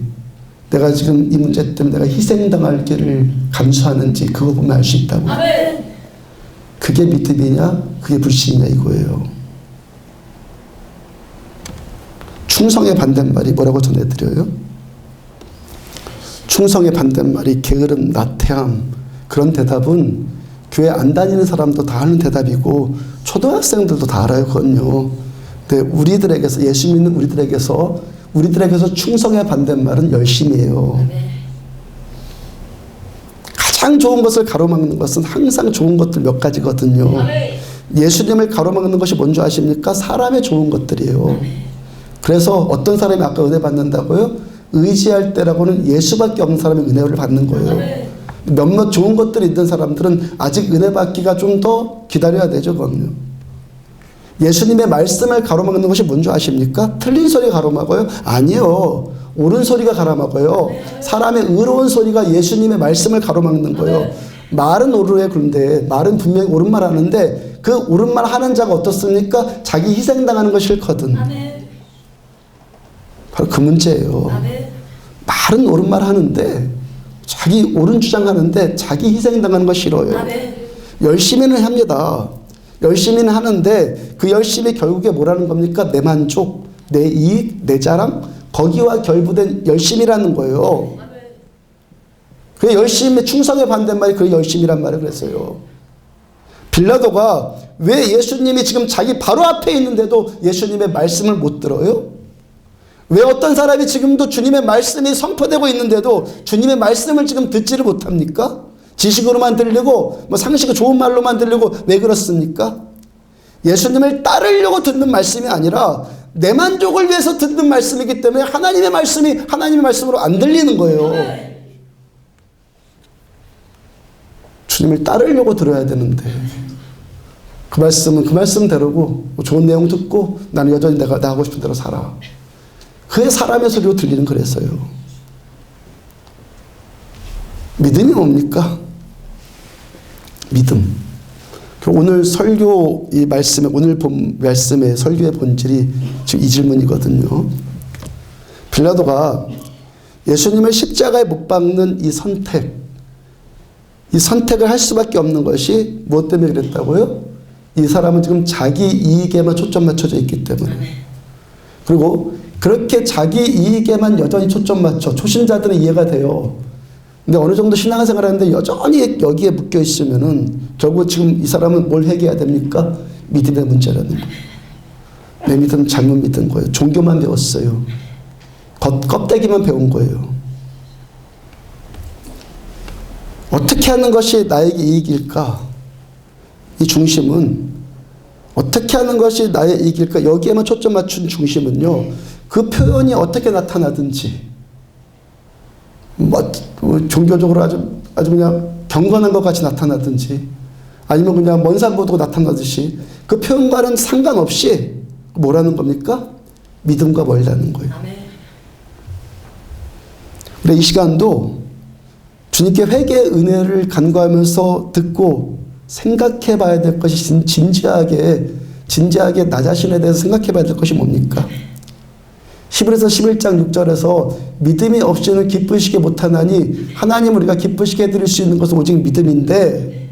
내가 지금 이 문제 때문에 내가 희생당할 길을 감수하는지, 그거 보면 알 수 있다고. 그게 믿음이냐 그게 불신이냐 이거예요. 충성의 반대말이 뭐라고 전해드려요? 충성의 반대말이 게으름, 나태함. 그런 대답은 교회 안 다니는 사람도 다 하는 대답이고 초등학생들도 다 알아요. 그건요. 근데 우리들에게서, 예수 믿는 우리들에게서 충성의 반대말은 열심이에요. 가장 좋은 것을 가로막는 것은 항상 좋은 것들 몇 가지거든요. 예수님을 가로막는 것이 뭔지 아십니까? 사람의 좋은 것들이에요. 그래서 어떤 사람이 아까 은혜 받는다고요? 의지할 때라고는 예수밖에 없는 사람이 은혜를 받는 거예요. 몇몇 좋은 것들이 있는 사람들은 아직 은혜 받기가 좀 더 기다려야 되죠. 그럼요. 예수님의 말씀을 가로막는 것이 뭔지 아십니까? 틀린 소리 가로막아요? 아니요. 옳은 소리가 가로막아요. 사람의 의로운 소리가 예수님의 말씀을 가로막는 거예요. 말은 옳으래. 그런데 말은 분명히 옳은 말 하는데, 그 옳은 말 하는 자가 어떻습니까? 자기 희생당하는 거 싫거든. 바로 그 문제예요. 말은 옳은 말 하는데, 자기 옳은 주장하는데 자기 희생당하는 거 싫어요. 열심히는 합니다. 열심히는 하는데 그 열심히 결국에 뭐라는 겁니까? 내 만족, 내 이익, 내 자랑, 거기와 결부된 열심이라는 거예요. 그 열심히, 충성의 반대말이 그 열심이란 말을 그랬어요. 빌라도가 왜 예수님이 지금 자기 바로 앞에 있는데도 예수님의 말씀을 못 들어요? 왜 어떤 사람이 지금도 주님의 말씀이 선포되고 있는데도 주님의 말씀을 지금 듣지를 못합니까? 지식으로만 들리고 상식이 좋은 말로만 들리고 왜 그렇습니까? 예수님을 따르려고 듣는 말씀이 아니라 내 만족을 위해서 듣는 말씀이기 때문에 하나님의 말씀이 하나님의 말씀으로 안 들리는 거예요. 주님을 따르려고 들어야 되는데 그 말씀은 그 말씀대로고 좋은 내용 듣고 나는 여전히 나 하고 싶은 대로 살아. 그게 사람의 소리로 들리는 그랬어요. 믿음이 뭡니까? 믿음. 오늘 설교 이 말씀에 오늘 본 말씀의 설교의 본질이 지금 이 질문이거든요. 빌라도가 예수님을 십자가에 못 박는 이 선택을 할 수밖에 없는 것이 무엇 때문에 그랬다고요? 이 사람은 지금 자기 이익에만 초점 맞춰져 있기 때문에. 그리고 그렇게 자기 이익에만 여전히 초점 맞춰 초신자들은 이해가 돼요. 근데 어느 정도 신앙생활 하는데 여전히 여기에 묶여 있으면은 결국 지금 이 사람은 뭘 회개해야 됩니까? 믿음의 문제라는 거예요. 내 믿음 잘못 믿은 거예요. 종교만 배웠어요. 껍데기만 배운 거예요. 어떻게 하는 것이 나에게 이익일까? 이 중심은 어떻게 하는 것이 나의 이익일까? 여기에만 초점 맞춘 중심은요. 그 표현이 어떻게 나타나든지 종교적으로 아주 그냥 경건한 것 같이 나타나든지 아니면 그냥 먼 산 보고 나타나듯이 그 표현과는 상관없이 뭐라는 겁니까? 믿음과 멀다는 거예요. 그래 이 시간도 주님께 회개의 은혜를 간구하면서 듣고 생각해 봐야 될 것이 진지하게 나 자신에 대해서 생각해 봐야 될 것이 뭡니까? 히브리서 11장 6절에서 믿음이 없이는 기쁘시게 못하나니 하나님 우리가 기쁘시게 해드릴 수 있는 것은 오직 믿음인데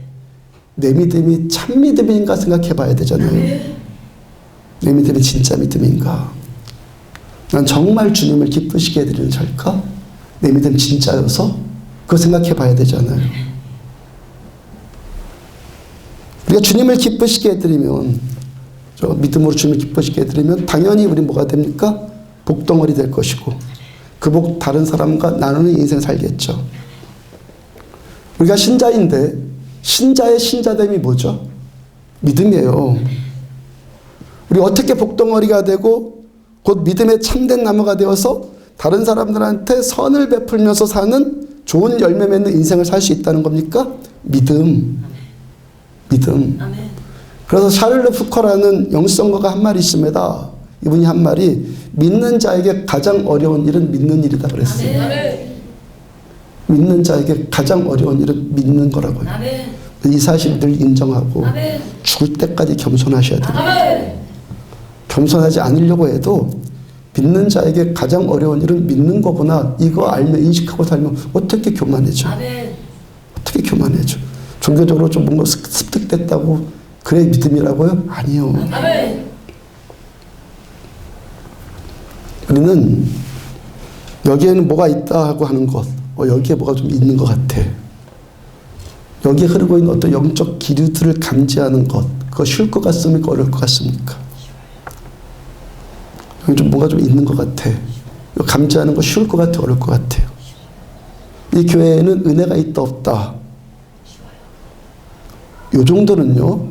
내 믿음이 참 믿음인가 생각해 봐야 되잖아요. 내 믿음이 진짜 믿음인가? 난 정말 주님을 기쁘시게 해드리는 자일까? 내 믿음 진짜여서? 그거 생각해 봐야 되잖아요. 우리가 주님을 기쁘시게 해드리면 믿음으로 주님을 기쁘시게 해드리면 당연히 우리 뭐가 됩니까? 복덩어리 될 것이고 그 복 다른 사람과 나누는 인생 살겠죠. 우리가 신자인데 신자의 신자됨이 뭐죠? 믿음이에요. 우리 어떻게 복덩어리가 되고 곧 믿음의 참된 나무가 되어서 다른 사람들한테 선을 베풀면서 사는 좋은 열매 맺는 인생을 살 수 있다는 겁니까? 믿음. 그래서 샤를르 푸커라는 영성가가 한 말이 있습니다. 이분이 한 말이 믿는 자에게 가장 어려운 일은 믿는 일이다 그랬어요. 믿는 자에게 가장 어려운 일은 믿는 거라고요. 이 사실을 늘 인정하고 죽을 때까지 겸손하셔야 됩니다. 겸손하지 않으려고 해도 믿는 자에게 가장 어려운 일은 믿는 거구나. 이거 알면 인식하고 살면 어떻게 교만해져? 어떻게 교만해져? 종교적으로 좀 뭔가 습득됐다고 그래 믿음이라고요? 아니요. 우리는 여기에는 뭐가 있다 하고 하는 것, 여기에 뭐가 좀 있는 것 같아. 여기에 흐르고 있는 어떤 영적 기류들을 감지하는 것, 그거 쉬울 것 같습니까? 어려울 것 같습니까? 여기 좀 뭐가 좀 있는 것 같아. 감지하는 거 쉬울 것 같아? 어려울 것 같아요. 이 교회에는 은혜가 있다 없다. 요 정도는요,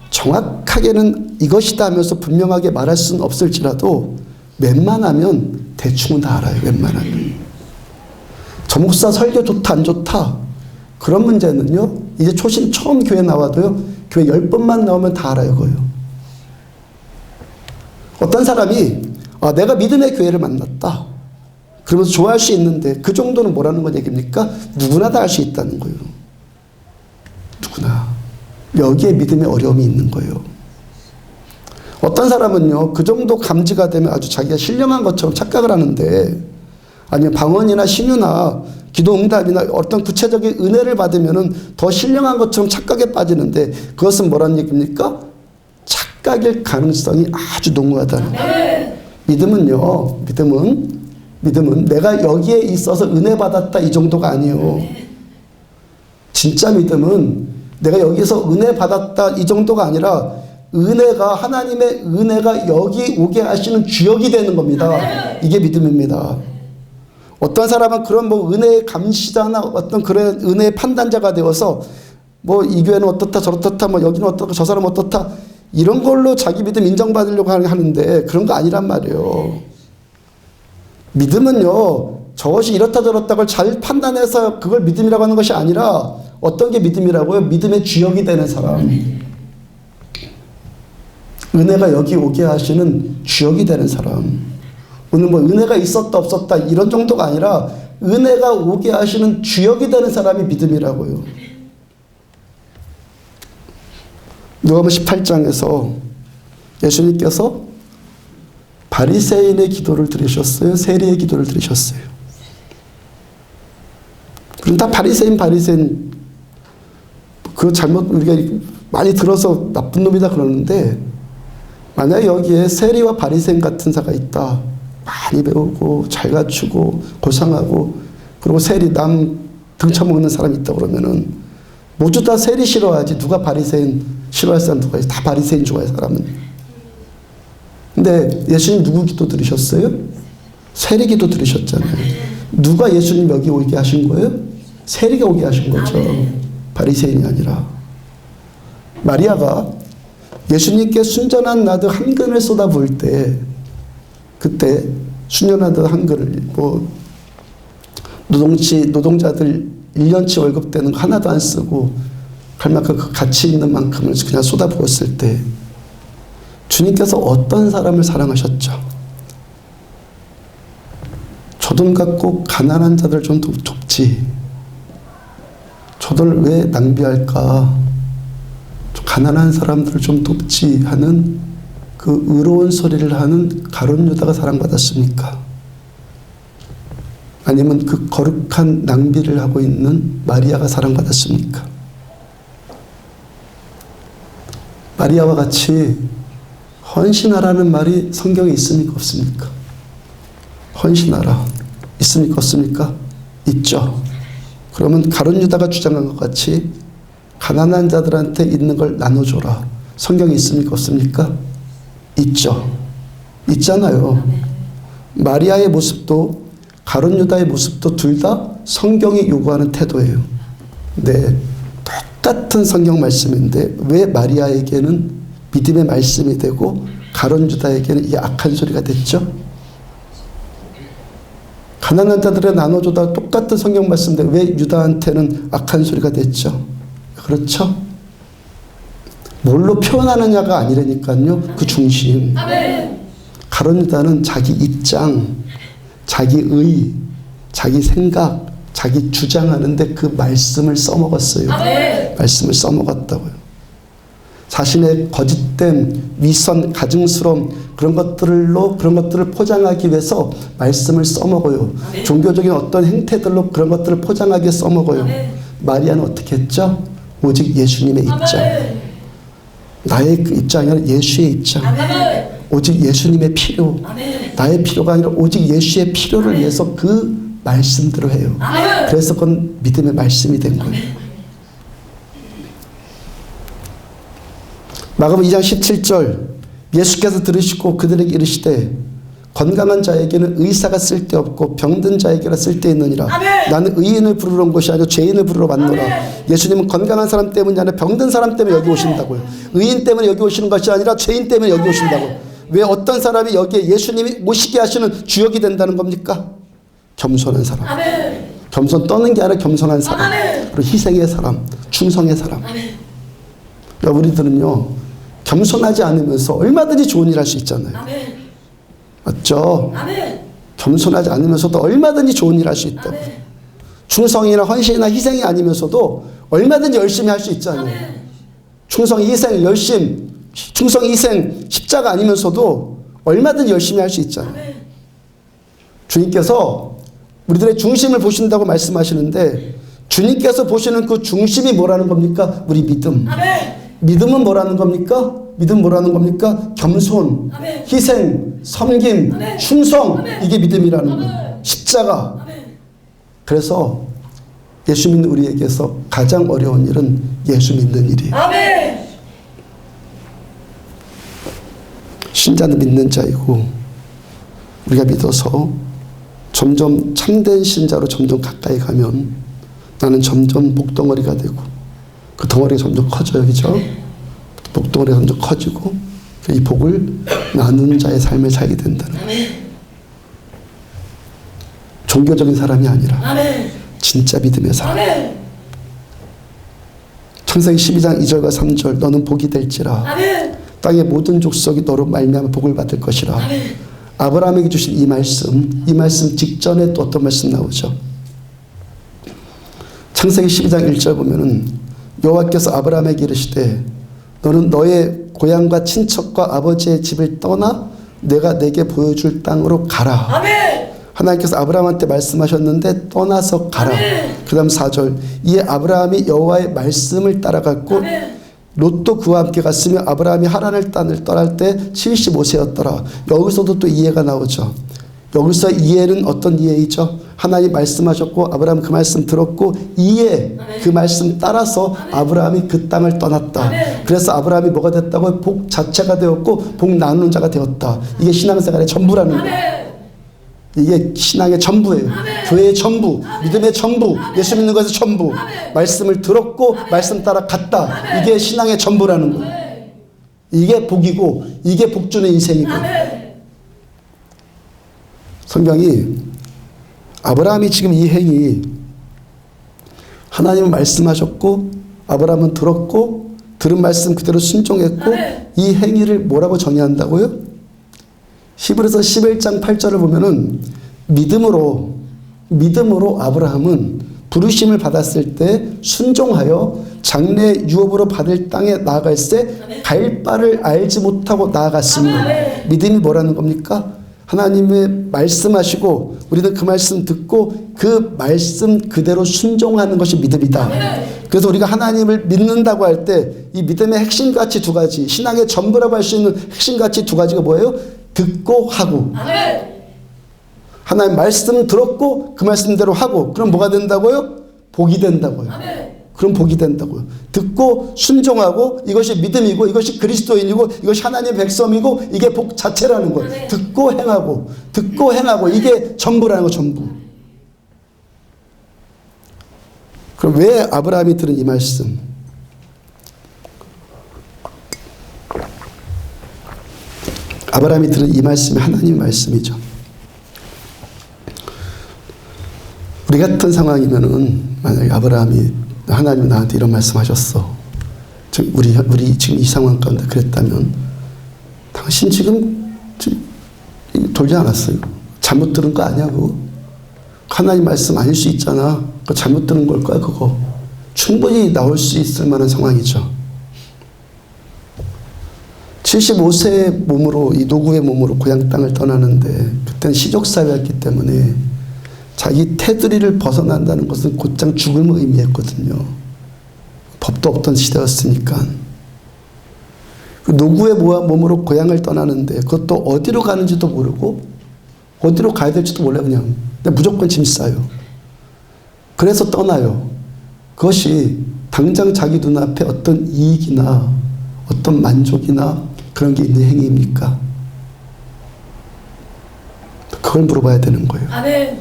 정확하게는 이것이다 하면서 분명하게 말할 수는 없을지라도 웬만하면 대충은 다 알아요. 웬만하면. 저 목사 설교 좋다 안 좋다 그런 문제는요 이제 처음 교회 나와도요 교회 10번만 나오면 다 알아요. 그거요. 어떤 사람이 내가 믿음의 교회를 만났다 그러면서 좋아할 수 있는데 그 정도는 뭐라는 건 얘기입니까? 누구나 다 할 수 있다는 거예요. 누구나. 여기에 믿음의 어려움이 있는 거예요. 어떤 사람은요 그 정도 감지가 되면 아주 자기가 신령한 것처럼 착각을 하는데 아니면 방언이나 신유나 기도응답이나 어떤 구체적인 은혜를 받으면은 더 신령한 것처럼 착각에 빠지는데 그것은 뭐라는 얘기입니까? 착각일 가능성이 아주 농후하다는 거예요. 믿음은요 믿음은 내가 여기에 있어서 은혜 받았다 이 정도가 아니에요. 진짜 믿음은 내가 여기서 은혜 받았다 이 정도가 아니라 은혜가 하나님의 은혜가 여기 오게 하시는 주역이 되는 겁니다. 이게 믿음입니다. 어떤 사람은 그런 뭐 은혜의 감시자나 어떤 그런 은혜의 판단자가 되어서 뭐 이 교회는 어떻다 저렇다 뭐 여기는 어떻다 저 사람은 어떻다 이런 걸로 자기 믿음 인정받으려고 하는데 그런 거 아니란 말이에요. 믿음은요 저것이 이렇다 저렇다 걸 잘 판단해서 그걸 믿음이라고 하는 것이 아니라 어떤 게 믿음이라고요? 믿음의 주역이 되는 사람. 은혜가 여기 오게 하시는 주역이 되는 사람. 오늘 뭐 은혜가 있었다 없었다 이런 정도가 아니라 은혜가 오게 하시는 주역이 되는 사람이 믿음이라고요. 누가복음 18장에서 예수님께서 바리새인의 기도를 들으셨어요? 세리의 기도를 들으셨어요? 그럼 다 바리새인 그 잘못 우리가 많이 들어서 나쁜 놈이다 그러는데 만약에 여기에 세리와 바리새인 같은 자가 있다. 많이 배우고 잘 갖추고 고상하고 그리고 세리 남 등쳐먹는 사람이 있다 그러면은 모두 다 세리 싫어하지 누가 바리새인 싫어할 사람 누가 있어? 다 바리새인 좋아할 사람은. 근데 예수님 누구 기도 들으셨어요? 세리 기도 들으셨잖아요. 누가 예수님 여기 오게 하신 거예요? 세리가 오게 하신 거죠. 바리새인이 아니라. 마리아가 예수님께 순전한 나드 한 근을 쏟아부을 때 그때 순전한 나드 한 근을 뭐 노동자들 1년치 월급 되는 거 하나도 안 쓰고 갈만큼 그 가치 있는 만큼을 그냥 쏟아부었을 때 주님께서 어떤 사람을 사랑하셨죠? 저 돈 갖고 가난한 자들 좀 돕지. 저들 왜 낭비할까? 가난한 사람들을 좀 돕지 하는 그 의로운 소리를 하는 가룟 유다가 사랑받았습니까? 아니면 그 거룩한 낭비를 하고 있는 마리아가 사랑받았습니까? 마리아와 같이 헌신하라는 말이 성경에 있습니까? 없습니까? 헌신하라. 있습니까? 없습니까? 있죠. 그러면 가룟 유다가 주장한 것 같이 가난한 자들한테 있는 걸 나눠줘라. 성경에 있습니까? 없습니까? 있죠. 있잖아요. 마리아의 모습도 가룟 유다의 모습도 둘 다 성경이 요구하는 태도예요. 네, 똑같은 성경 말씀인데 왜 마리아에게는 믿음의 말씀이 되고 가룟 유다에게는 이게 악한 소리가 됐죠? 가난한 자들에 나눠줘다 똑같은 성경 말씀인데 왜 유다한테는 악한 소리가 됐죠? 그렇죠? 뭘로 표현하느냐가 아니라니까요. 그 중심. 가룟 유다는 자기 입장, 자기 의, 자기 생각, 자기 주장하는데 그 말씀을 써먹었어요. 말씀을 써먹었다고요. 자신의 거짓된 위선, 가증스러움 그런 것들을 포장하기 위해서 말씀을 써먹어요. 종교적인 어떤 행태들로 그런 것들을 포장하기 위해 써먹어요. 마리아는 어떻게 했죠? 오직 예수님의 입장. 나의 그 입장이 아니라 예수의 입장. 오직 예수님의 필요. 나의 필요가 아니라 오직 예수의 필요를 위해서 그 말씀대로 해요. 그래서 그건 믿음의 말씀이 된 거예요. 마가복음 2장 17절 예수께서 들으시고 그들에게 이르시되 건강한 자에게는 의사가 쓸데없고 병든 자에게나 쓸데있느니라. 나는 의인을 부르러 온 것이 아니라 죄인을 부르러 왔노라. 예수님은 건강한 사람 때문이 아니라 병든 사람 때문에 여기 오신다고요. 의인 때문에 여기 오시는 것이 아니라 죄인 때문에 여기 오신다고요. 왜 어떤 사람이 여기에 예수님이 모시게 하시는 주역이 된다는 겁니까? 겸손한 사람. 겸손 떠는 게 아니라 겸손한 사람. 그리고 희생의 사람, 충성의 사람. 그러니까 우리들은요 겸손하지 않으면서 얼마든지 좋은 일 할 수 있잖아요. 맞죠? 겸손하지 않으면서도 얼마든지 좋은 일 할 수 있다고. 충성이나 헌신이나 희생이 아니면서도 얼마든지 열심히 할 수 있잖아요. 충성, 희생, 열심, 충성, 희생, 십자가 아니면서도 얼마든지 열심히 할 수 있잖아요. 주님께서 우리들의 중심을 보신다고 말씀하시는데 주님께서 보시는 그 중심이 뭐라는 겁니까? 우리 믿음. 믿음은 뭐라는 겁니까? 믿음 뭐라는 겁니까? 겸손, 희생, 섬김, 충성. 이게 믿음이라는 거예요. 십자가. 그래서 예수 믿는 우리에게서 가장 어려운 일은 예수 믿는 일이에요. 아멘. 신자는 믿는 자이고 우리가 믿어서 점점 참된 신자로 점점 가까이 가면 나는 점점 목덩어리가 되고 그 덩어리가 점점 커져요. 그죠? 목덩어리가 점점 커지고 이 복을 나누는 자의 삶을 살게 된다는 거예요. 종교적인 사람이 아니라 아멘. 진짜 믿음의 사람. 아멘. 창세기 12장 2절과 3절 너는 복이 될지라 아멘. 땅의 모든 족속이 너로 말미암아 복을 받을 것이라. 아멘. 아브라함에게 주신 이 말씀 직전에 또 어떤 말씀 나오죠? 창세기 12장 1절 보면은 여호와께서 아브라함에게 이르시되 너는 너의 고향과 친척과 아버지의 집을 떠나 내가 내게 보여줄 땅으로 가라. 아멘. 하나님께서 아브라함한테 말씀하셨는데 떠나서 가라. 그 다음 4절 이에 아브라함이 여호와의 말씀을 따라갔고 아멘. 롯도 그와 함께 갔으며 아브라함이 하란을 땅을 떠날 때 75세였더라. 여기서도 또 이해가 나오죠. 여기서 이해는 어떤 이해이죠? 하나님 말씀하셨고 아브라함 그 말씀 들었고 이해 그 말씀 따라서 아브라함이 그 땅을 떠났다. 그래서 아브라함이 뭐가 됐다고? 복 자체가 되었고 복 나누는 자가 되었다. 이게 신앙생활의 전부라는 거예요. 이게 신앙의 전부예요. 교회의 전부, 믿음의 전부, 예수 믿는 것의 전부. 말씀을 들었고 말씀 따라 갔다. 이게 신앙의 전부라는 거예요. 이게 복이고 이게 복 주는 인생이고. 성경이 아브라함이 지금 이 행위 하나님은 말씀하셨고 아브라함은 들었고 들은 말씀 그대로 순종했고 이 행위를 뭐라고 정의한다고요? 히브리서 11장 8절을 보면은 믿음으로 아브라함은 부르심을 받았을 때 순종하여 장래 유업으로 받을 땅에 나아갈새 갈 바를 알지 못하고 나아갔으며 믿음이 뭐라는 겁니까? 하나님의 말씀하시고 우리는 그 말씀 듣고 그 말씀 그대로 순종하는 것이 믿음이다. 그래서 우리가 하나님을 믿는다고 할 때 이 믿음의 핵심 가치 두 가지, 신앙의 전부라고 할 수 있는 핵심 가치 두 가지가 뭐예요? 듣고 하고. 하나님 말씀 들었고 그 말씀대로 하고 그럼 뭐가 된다고요? 복이 된다고요. 그럼 복이 된다고요. 듣고 순종하고 이것이 믿음이고 이것이 그리스도인이고 이것이 하나님의 백성이고 이게 복 자체라는 거예요. 듣고 행하고 이게 전부라는 거 전부. 그럼 왜 아브라함이 들은 이 말씀? 아브라함이 들은 이 말씀이 하나님의 말씀이죠. 우리 같은 상황이면은 만약에 아브라함이 하나님이 나한테 이런 말씀하셨어. 우리 지금 이 상황 가운데 그랬다면 당신 지금 돌지 않았어요. 잘못 들은 거 아니냐고. 하나님 말씀 아닐 수 있잖아. 그거 잘못 들은 걸 거야 그거. 충분히 나올 수 있을 만한 상황이죠. 75세의 몸으로 이 노구의 몸으로 고향 땅을 떠나는데 그때는 시족사회였기 때문에 자기 테두리를 벗어난다는 것은 곧장 죽음을 의미했거든요. 법도 없던 시대였으니까. 그 노구의 몸으로 고향을 떠나는데 그것도 어디로 가는지도 모르고 어디로 가야 될지도 몰라 그냥 무조건 짐 싸요. 그래서 떠나요. 그것이 당장 자기 눈앞에 어떤 이익이나 어떤 만족이나 그런 게 있는 행위입니까? 그걸 물어봐야 되는 거예요. 아멘.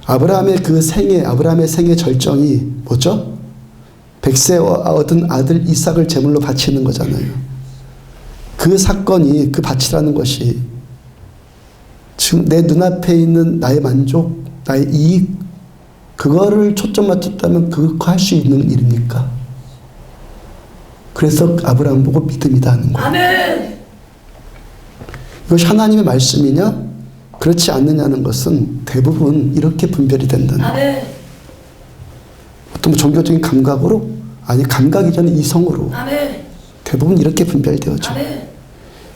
아브라함의 그 생애, 아브라함의 생애 절정이 뭐죠? 100세 얻은 아들 이삭을 제물로 바치는 거잖아요. 그 사건이, 그 바치라는 것이 지금 내 눈앞에 있는 나의 만족, 나의 이익, 그거를 초점 맞췄다면 그거 할 수 있는 일입니까? 그래서 아브라함 보고 믿음이다 하는 거예요. 아멘. 이것이 하나님의 말씀이냐? 그렇지 않느냐는 것은 대부분 이렇게 분별이 된다는 거예요. 어떤 종교적인 감각으로? 아니, 감각이 전에 이성으로. 아멘. 대부분 이렇게 분별되어져.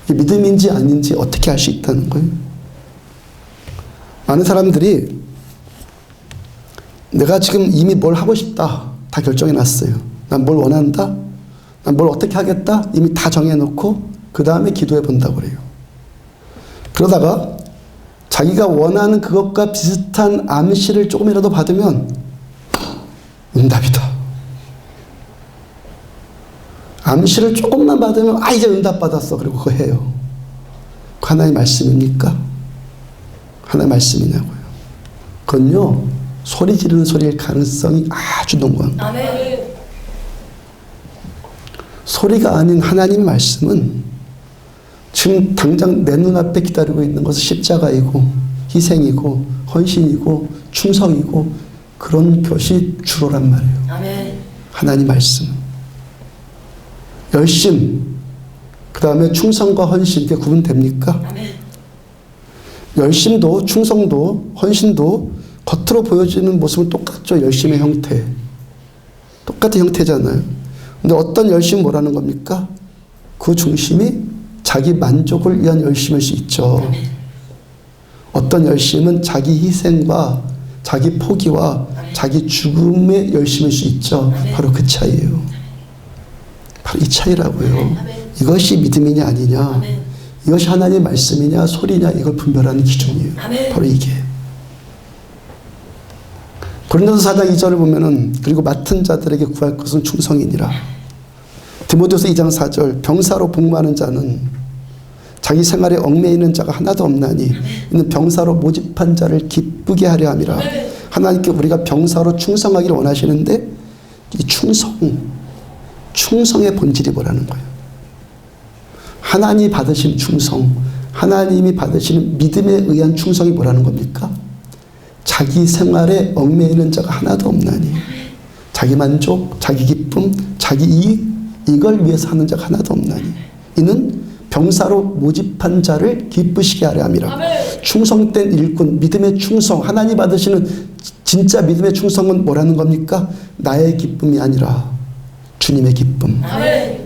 이게 믿음인지 아닌지 어떻게 알 수 있다는 거예요. 많은 사람들이 내가 지금 이미 뭘 하고 싶다 다 결정해 놨어요. 난 뭘 원한다, 난 뭘 어떻게 하겠다 이미 다 정해놓고 그 다음에 기도해 본다고 그래요. 그러다가 자기가 원하는 그것과 비슷한 암시를 조금이라도 받으면 응답이다. 암시를 조금만 받으면 이제 응답 받았어. 그리고 그거 해요. 그 하나님의 말씀입니까? 하나님의 말씀이냐고요. 그건요, 소리 지르는 소리일 가능성이 아주 농후합니다. 아멘. 소리가 아닌 하나님의 말씀은 지금 당장 내 눈앞에 기다리고 있는 것은 십자가이고 희생이고 헌신이고 충성이고 그런 것이 주로란 말이에요. 아멘. 하나님 말씀. 열심, 그 다음에 충성과 헌신, 이게 구분됩니까? 아멘. 열심도 충성도 헌신도 겉으로 보여지는 모습은 똑같죠. 열심의 형태. 똑같은 형태잖아요. 근데 어떤 열심은 뭐라는 겁니까? 그 중심이 자기 만족을 위한 열심일 수 있죠. 아멘. 어떤 열심은 자기 희생과 자기 포기와 아멘. 자기 죽음의 열심일 수 있죠. 아멘. 바로 그 차이예요. 바로 이 차이라고요. 아멘. 이것이 믿음이냐 아니냐, 아멘. 이것이 하나님의 말씀이냐 소리냐, 이걸 분별하는 기준이에요. 아멘. 바로 이게. 고린도서 4장 2절을 보면은 그리고 맡은 자들에게 구할 것은 충성이니라. 디모데후서 2장 4절 병사로 복무하는 자는 자기 생활에 얽매이는 자가 하나도 없나니 이는 병사로 모집한 자를 기쁘게 하려 함이라. 하나님께 우리가 병사로 충성하기를 원하시는데 이 충성의 본질이 뭐라는 거예요. 하나님이 받으신 충성, 하나님이 받으시는 믿음에 의한 충성이 뭐라는 겁니까? 자기 생활에 얽매이는 자가 하나도 없나니, 자기 만족, 자기 기쁨, 자기 이익, 이걸 위해서 하는 자가 하나도 없나니 이는 병사로 모집한 자를 기쁘시게 하려 함이라. 충성된 일꾼, 믿음의 충성, 하나님 받으시는 진짜 믿음의 충성은 뭐라는 겁니까? 나의 기쁨이 아니라 주님의 기쁨. 아멘.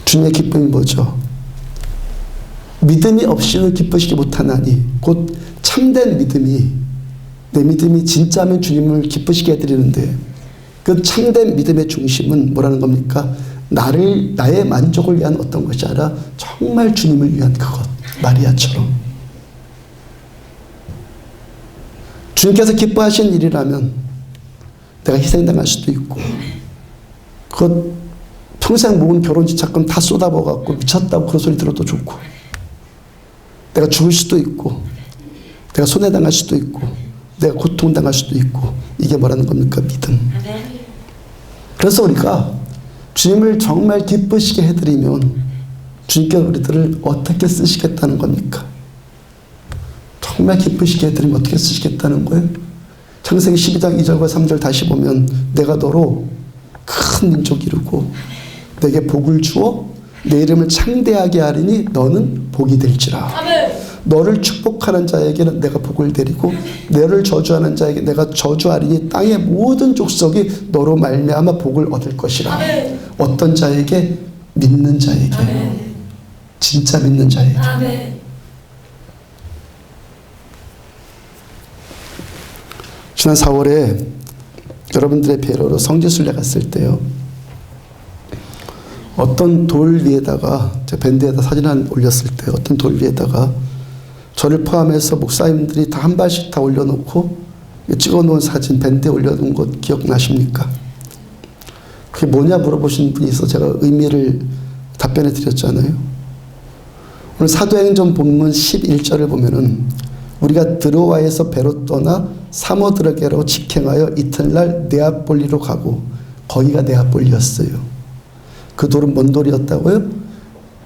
주님의 기쁨이 뭐죠? 믿음이 없이는 기쁘시지 못하나니 곧 참된 믿음이, 내 믿음이 진짜면 주님을 기쁘시게 해드리는데 그 참된 믿음의 중심은 뭐라는 겁니까? 나의 만족을 위한 어떤 것이 아니라 정말 주님을 위한 그것. 마리아처럼. 주님께서 기뻐하신 일이라면 내가 희생당할 수도 있고, 그것 평생 모은 결혼 지참금 다 쏟아부어갖고 미쳤다고 그런 소리 들어도 좋고, 내가 죽을 수도 있고, 내가 손해당할 수도 있고, 내가 고통당할 수도 있고, 이게 뭐라는 겁니까? 믿음. 그래서 우리가 주님을 정말 기쁘시게 해드리면 주님께서 우리들을 어떻게 쓰시겠다는 겁니까? 정말 기쁘시게 해드리면 어떻게 쓰시겠다는 거예요? 창세기 12장 2절과 3절 다시 보면 내가 너로 큰 민족 이루고 내게 복을 주어 내 이름을 창대하게 하리니 너는 복이 될지라. 아멘. 너를 축복하는 자에게는 내가 복을 내리고 너를 저주하는 자에게 내가 저주하리니 땅의 모든 족속이 너로 말미암아 복을 얻을 것이라. 아멘. 어떤 자에게? 믿는 자에게. 아멘. 진짜 믿는 자에게. 아멘. 지난 4월에 여러분들의 배려로 성지순례 갔을 때요, 어떤 돌 위에다가, 제 밴드에다 사진 한 올렸을 때 어떤 돌 위에다가 저를 포함해서 목사님들이 다 한 발씩 다 올려놓고 찍어놓은 사진 밴드에 올려놓은 것 기억나십니까? 그게 뭐냐 물어보신 분이 있어 제가 의미를 답변해 드렸잖아요. 오늘 사도행전 본문 11절을 보면은 우리가 드로아에서 배로 떠나 사모드라게로 직행하여 이튿날 네아폴리로 가고, 거기가 네아폴리였어요. 그 돌은 뭔 돌이었다고요?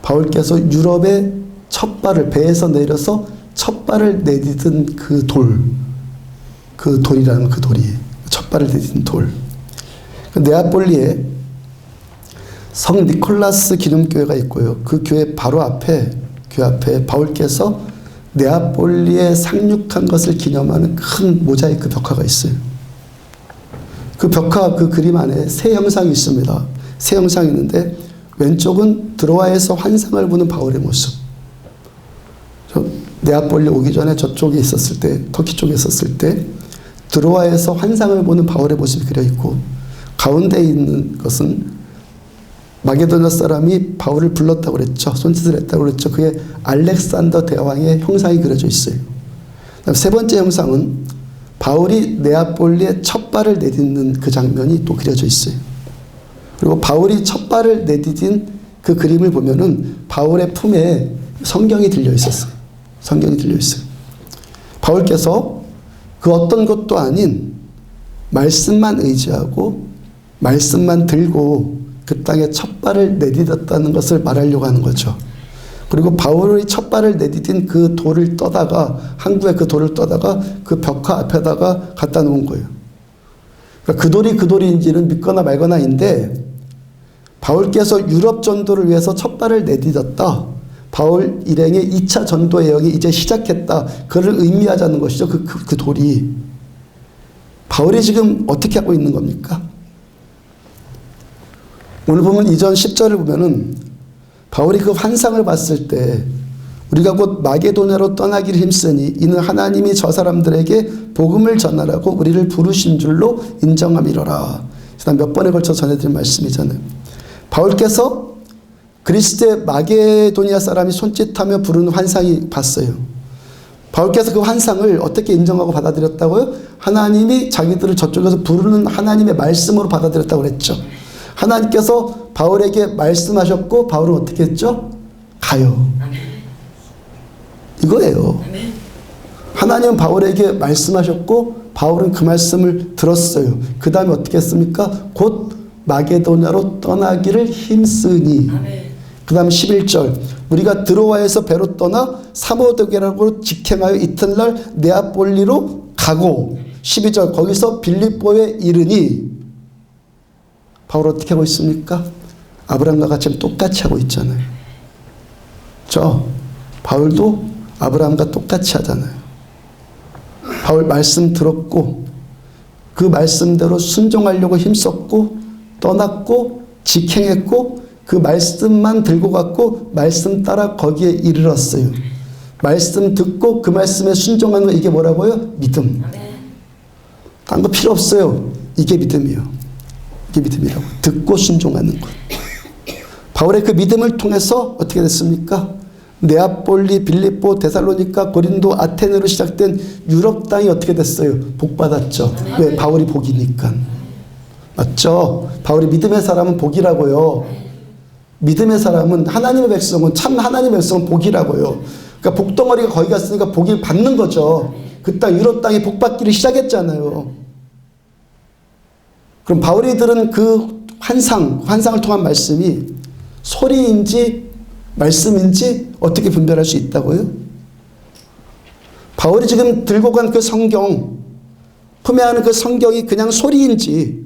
바울께서 유럽의 첫 발을, 배에서 내려서 첫 발을 내딛은 그 돌, 그 돌이라는 그 돌이 첫 발을 내딛은 돌. 그 네아폴리에 성 니콜라스 기념교회가 있고요. 그 교회 바로 앞에, 교회 앞에 바울께서 네아폴리에 상륙한 것을 기념하는 큰 모자이크 벽화가 있어요. 그 벽화, 그 그림 안에 세 형상이 있습니다. 세 형상이 있는데 왼쪽은 드로아에서 환상을 보는 바울의 모습. 네아폴리 오기 전에 저쪽에 있었을 때, 터키 쪽에 있었을 때 드로아에서 환상을 보는 바울의 모습이 그려 있고, 가운데 있는 것은 마게도냐 사람이 바울을 불렀다고 그랬죠. 손짓을 했다고 그랬죠. 그게 알렉산더 대왕의 형상이 그려져 있어요. 그다음 세 번째 형상은 바울이 네아폴리에 첫 발을 내딛는 그 장면이 또 그려져 있어요. 그리고 바울이 첫 발을 내디딘 그 그림을 보면은 바울의 품에 성경이 들려 있었어요. 성경이 들려 있어요. 바울께서 그 어떤 것도 아닌 말씀만 의지하고 말씀만 들고 그 땅에 첫 발을 내딛었다는 것을 말하려고 하는 거죠. 그리고 바울이 첫 발을 내디딘 그 돌을 떠다가 항구에 그 돌을 떠다가 그 벽화 앞에다가 갖다 놓은 거예요. 그러니까 그 돌인지는 믿거나 말거나인데 바울께서 유럽 전도를 위해서 첫 발을 내딛었다. 바울 일행의 2차 전도 여행이 이제 시작했다. 그를 의미하자는 것이죠. 그 돌이. 바울이 지금 어떻게 하고 있는 겁니까? 오늘 보면 이전 10절을 보면은 바울이 그 환상을 봤을 때 우리가 곧 마게도냐로 떠나기를 힘쓰니 이는 하나님이 저 사람들에게 복음을 전하라고 우리를 부르신 줄로 인정함이로라. 지난 몇 번에 걸쳐 전해드린 말씀이잖아요. 바울께서 그리스도의 마게도냐 사람이 손짓하며 부르는 환상이 봤어요. 바울께서 그 환상을 어떻게 인정하고 받아들였다고요? 하나님이 자기들을 저쪽에서 부르는 하나님의 말씀으로 받아들였다고 그랬죠. 하나님께서 바울에게 말씀하셨고 바울은 어떻게 했죠? 가요. 이거예요. 하나님은 바울에게 말씀하셨고 바울은 그 말씀을 들었어요. 그 다음에 어떻게 했습니까? 곧 마게도냐로 떠나기를 힘쓰니. 그 다음 11절 우리가 드로아에서 배로 떠나 사모도게라고 직행하여 이튿날 네아폴리로 가고 12절 거기서 빌립보에 이르니. 바울 어떻게 하고 있습니까? 아브라함과 같이 똑같이 하고 있잖아요. 바울도 아브라함과 똑같이 하잖아요. 바울 말씀 들었고 그 말씀대로 순종하려고 힘썼고 떠났고 직행했고 그 말씀만 들고 갔고 말씀 따라 거기에 이르렀어요. 말씀 듣고 그 말씀에 순종하는 거 이게 뭐라고요? 믿음. 딴 거 필요 없어요. 이게 믿음이에요. 이게 믿음이라고. 듣고 순종하는 것. 바울의 그 믿음을 통해서 어떻게 됐습니까? 네아폴리, 빌립보, 데살로니가, 고린도, 아테네로 시작된 유럽 땅이 어떻게 됐어요? 복받았죠. 왜? 바울이 복이니까. 맞죠? 바울이 믿음의 사람은 복이라고요. 믿음의 사람은 하나님의 백성은 참 하나님의 백성은 복이라고요. 그러니까 복덩어리가 거기 갔으니까 복을 받는 거죠. 그 땅 유럽 땅이 복받기를 시작했잖아요. 그럼 바울이 들은 그 환상을 통한 말씀이 소리인지 말씀인지 어떻게 분별할 수 있다고요? 바울이 지금 들고 간 그 성경, 품에 안은 그 성경이 그냥 소리인지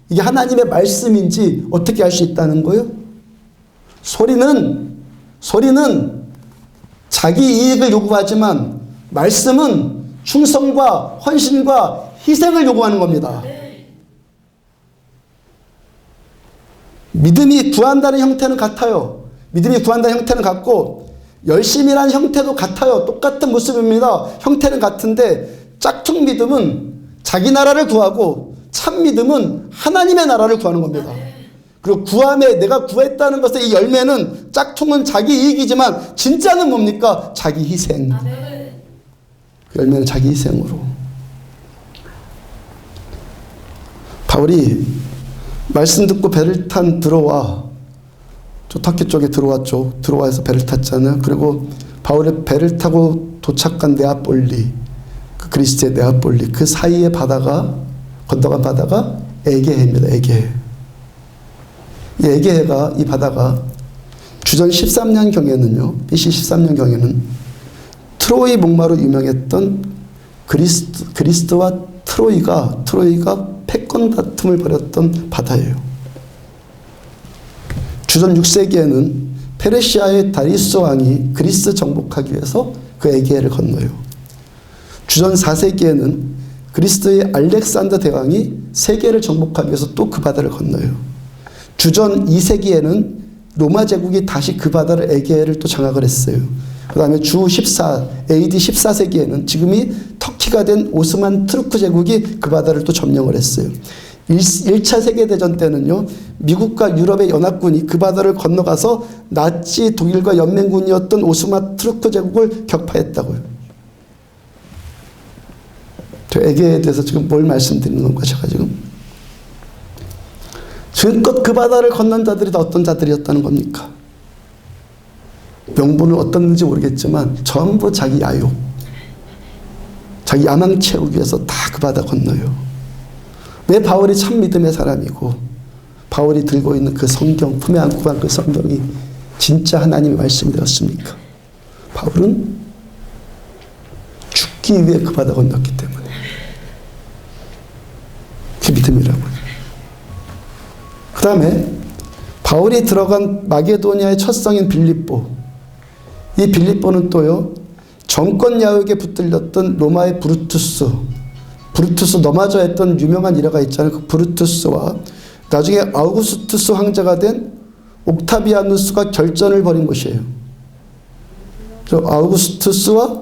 이게 하나님의 말씀인지 어떻게 알 수 있다는 거예요? 소리는 자기 이익을 요구하지만 말씀은 충성과 헌신과 희생을 요구하는 겁니다. 믿음이 구한다는 형태는 같아요. 믿음이 구한다는 형태는 같고 열심이라는 형태도 같아요. 똑같은 모습입니다. 형태는 같은데 짝퉁 믿음은 자기 나라를 구하고 참 믿음은 하나님의 나라를 구하는 겁니다. 그리고 구함에 내가 구했다는 것의 이 열매는 짝퉁은 자기 이익이지만 진짜는 뭡니까? 자기 희생. 그 열매는 자기 희생으로. 바울이 말씀 듣고 배를 탄 드로아, 저 터키 쪽에 들어왔죠. 드로아에서 배를 탔잖아요. 그리고 바울의 배를 타고 도착한 네아폴리, 그 그리스의 네아폴리, 그 사이의 바다가 건너간 바다가 에게해입니다. 에게해. 이 에게해가 이 바다가 주전 13년경에는요. BC 13년경에는 트로이 목마로 유명했던 그리스와 트로이가 패권 다툼을 벌였던 바다예요. 주전 6세기에는 페르시아의 다리우스 왕이 그리스 정복하기 위해서 그 에게해를 건너요. 주전 4세기에는 그리스의 알렉산더 대왕이 세계를 정복하기 위해서 또 그 바다를 건너요. 주전 2세기에는 로마 제국이 다시 그 바다를 에게해를 또 장악을 했어요. 그 다음에 AD 14세기에는 지금이 터키가 된 오스만 투르크 제국이 그 바다를 또 점령을 했어요. 1차 세계대전 때는요, 미국과 유럽의 연합군이 그 바다를 건너가서 나치 독일과 연맹군이었던 오스만 투르크 제국을 격파했다고요. 에게에 대해서 지금 뭘 말씀드리는 건가, 제가 지금. 지금껏 그 바다를 건넌 자들이 다 어떤 자들이었다는 겁니까? 명분은 어떻는지 모르겠지만 전부 자기 야욕, 자기 야망 채우기 위해서 다 그 바다 건너요. 왜 바울이 참 믿음의 사람이고 바울이 들고 있는 그 성경, 품에 안고 간 그 성경이 진짜 하나님의 말씀이 되었습니까? 바울은 죽기 위해 그 바다 건넜기 때문에. 그게 믿음이라고요. 그 다음에 바울이 들어간 마게도니아의 첫 성인 빌립보. 이 빌립보는 또요, 정권 야욕에 붙들렸던 로마의 브루투스 너마저 했던 유명한 일화가 있잖아요. 그 브루투스와 나중에 아우구스투스 황제가 된 옥타비아누스가 결전을 벌인 곳이에요. 아우구스투스와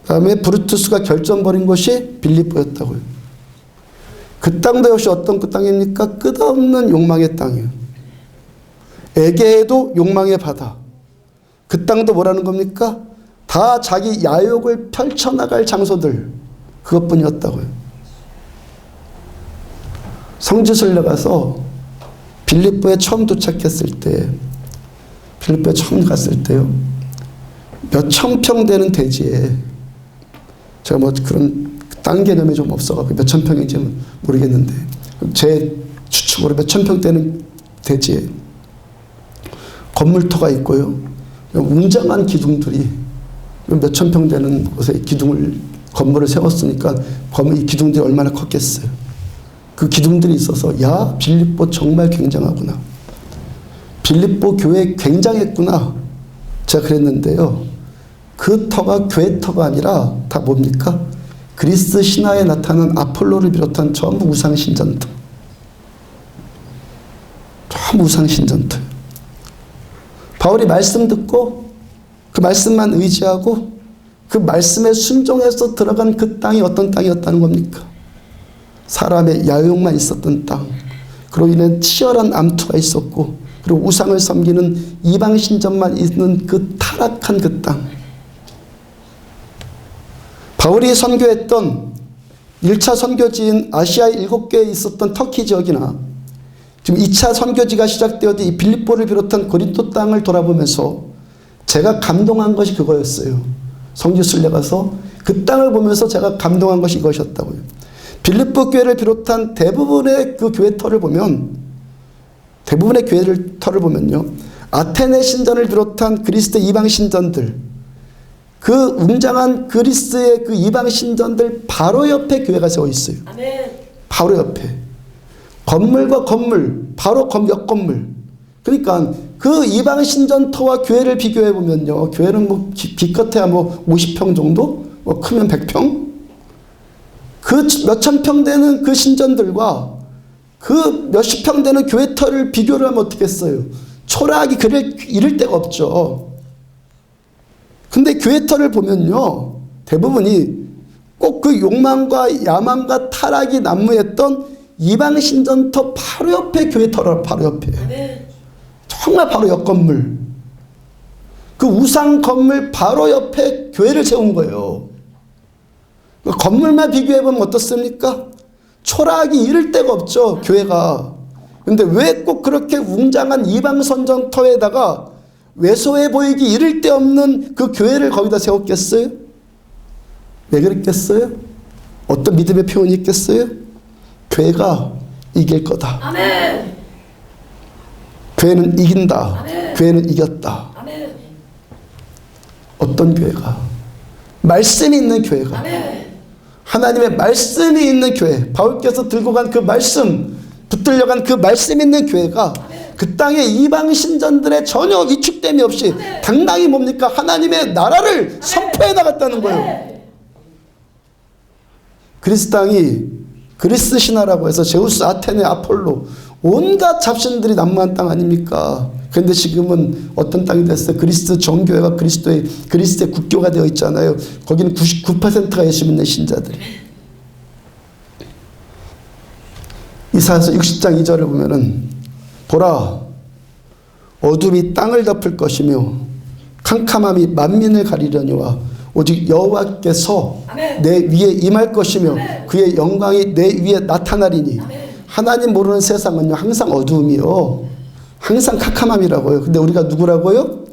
그다음에 브루투스가 결전 벌인 곳이 빌립보였다고요. 그 땅도 역시 어떤 그 땅입니까? 끝없는 욕망의 땅이에요. 에게에도 욕망의 바다. 그 땅도 뭐라는 겁니까? 다 자기 야욕을 펼쳐나갈 장소들, 그것뿐이었다고요. 성지순례 가서 빌립보에 처음 도착했을 때, 빌립보에 처음 갔을 때요, 몇천 평 되는 대지에, 제가 뭐 그런 땅 개념이 좀 없어가지고 몇천 평인지는 모르겠는데, 제 추측으로 몇천 평 되는 대지에 건물터가 있고요, 웅장한 기둥들이, 몇천 평 되는 곳에 건물을 세웠으니까 이 기둥들이 얼마나 컸겠어요. 그 기둥들이 있어서 야, 빌립보 정말 굉장하구나, 빌립보 교회 굉장했구나, 제가 그랬는데요, 그 터가 교회 터가 아니라 다 뭡니까? 그리스 신화에 나타난 아폴로를 비롯한 전부 우상신전터. 전부 우상신전터. 바울이 말씀 듣고 그 말씀만 의지하고 그 말씀에 순종해서 들어간 그 땅이 어떤 땅이었다는 겁니까? 사람의 야욕만 있었던 땅, 그로 인해 치열한 암투가 있었고, 그리고 우상을 섬기는 이방신전만 있는 그 타락한 그 땅. 바울이 선교했던 1차 선교지인 아시아 7개에 있었던 터키 지역이나 지금 2차 선교지가 시작되어진 이 빌립보를 비롯한 고린도 땅을 돌아보면서 제가 감동한 것이 그거였어요. 성지순례 가서 그 땅을 보면서 제가 감동한 것이 이것이었다고요. 빌립보 교회를 비롯한 대부분의 그 교회 터를 보면, 대부분의 교회를 터를 보면요, 아테네 신전을 비롯한 그리스의 이방 신전들, 그 웅장한 그리스의 그 이방 신전들 바로 옆에 교회가 세워 있어요. 아멘. 바로 옆에. 건물과 건물, 바로 옆 건물. 그러니까 그 이방 신전터와 교회를 비교해 보면요, 교회는 뭐 기껏해야 뭐 50평 정도, 뭐 크면 100평. 그 몇천 평 되는 그 신전들과 그 몇십 평 되는 교회터를 비교를 하면 어떻겠어요? 초라하기 이를 데가 없죠. 근데 교회터를 보면요, 대부분이 꼭 그 욕망과 야망과 타락이 난무했던 이방 신전터 바로 옆에 교회터라, 바로 옆에. 네. 정말 바로 옆 건물. 그 우상 건물 바로 옆에 교회를 세운 거예요. 그 건물만 비교해보면 어떻습니까? 초라하기 이를 데가 없죠, 교회가. 근데 왜 꼭 그렇게 웅장한 이방 선전터에다가 왜소해 보이기 이를 데 없는 그 교회를 거기다 세웠겠어요? 왜 그랬겠어요? 어떤 믿음의 표현이 있겠어요? 교회가 이길 거다. 아멘. 교회는 이긴다. 아멘. 교회는 이겼다. 아멘. 어떤 교회가? 말씀이 있는 교회가. 아멘. 하나님의 말씀이 있는 교회, 바울께서 들고 간 그 말씀, 붙들려간 그 말씀 있는 교회가 그 땅의 이방 신전들의 전혀 위축됨이 없이 당당히 뭡니까? 하나님의 나라를 선포해 나갔다는 거예요. 그리스 땅이 그리스 신화라고 해서 제우스, 아테네, 아폴로 온갖 잡신들이 난무한 땅 아닙니까? 그런데 지금은 어떤 땅이 됐어요? 그리스 정교회가 그리스의 국교가 되어 있잖아요. 거기는 99%가 예수 믿는 신자들이. 이사야서 60장 2절을 보면은 보라 어둠이 땅을 덮을 것이며 캄캄함이 만민을 가리려니와 오직 여호와께서 내 위에 임할 것이며 그의 영광이 내 위에 나타나리니. 하나님 모르는 세상은요 항상 어두움이요 항상 캄캄함이라고요. 근데 우리가 누구라고요?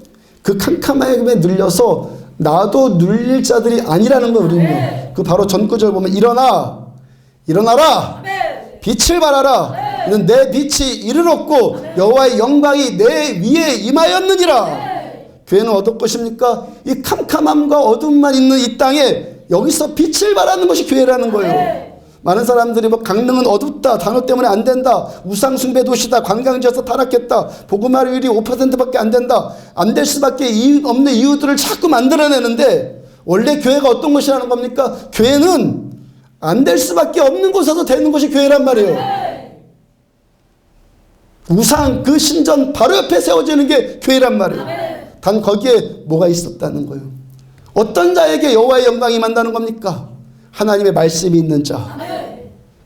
그 캄캄함에 눌려서 나도 눌릴 자들이 아니라는 거예요. 우리는요. 그 바로 전구절 보면 일어나라 빛을 발하라. 이는 내 빛이 이르렀고 여호와의 영광이 내 위에 임하였느니라. 교회는 어떤 것입니까? 이 캄캄함과 어둠만 있는 이 땅에 여기서 빛을 발하는 것이 교회라는 거예요. 많은 사람들이 뭐 강릉은 어둡다, 단어 때문에 안 된다, 우상 숭배 도시다, 관광지에서 타락했다, 복음화율이 5%밖에 안 된다, 안 될 수밖에 없는 이유들을 자꾸 만들어내는데 원래 교회가 어떤 것이라는 겁니까? 교회는 안 될 수밖에 없는 곳에서 되는 것이 교회란 말이에요. 우상 그 신전 바로 옆에 세워지는 게 교회란 말이에요. 단 거기에 뭐가 있었다는 거예요. 어떤 자에게 여호와의 영광이 임한다는 겁니까? 하나님의 말씀이 있는 자.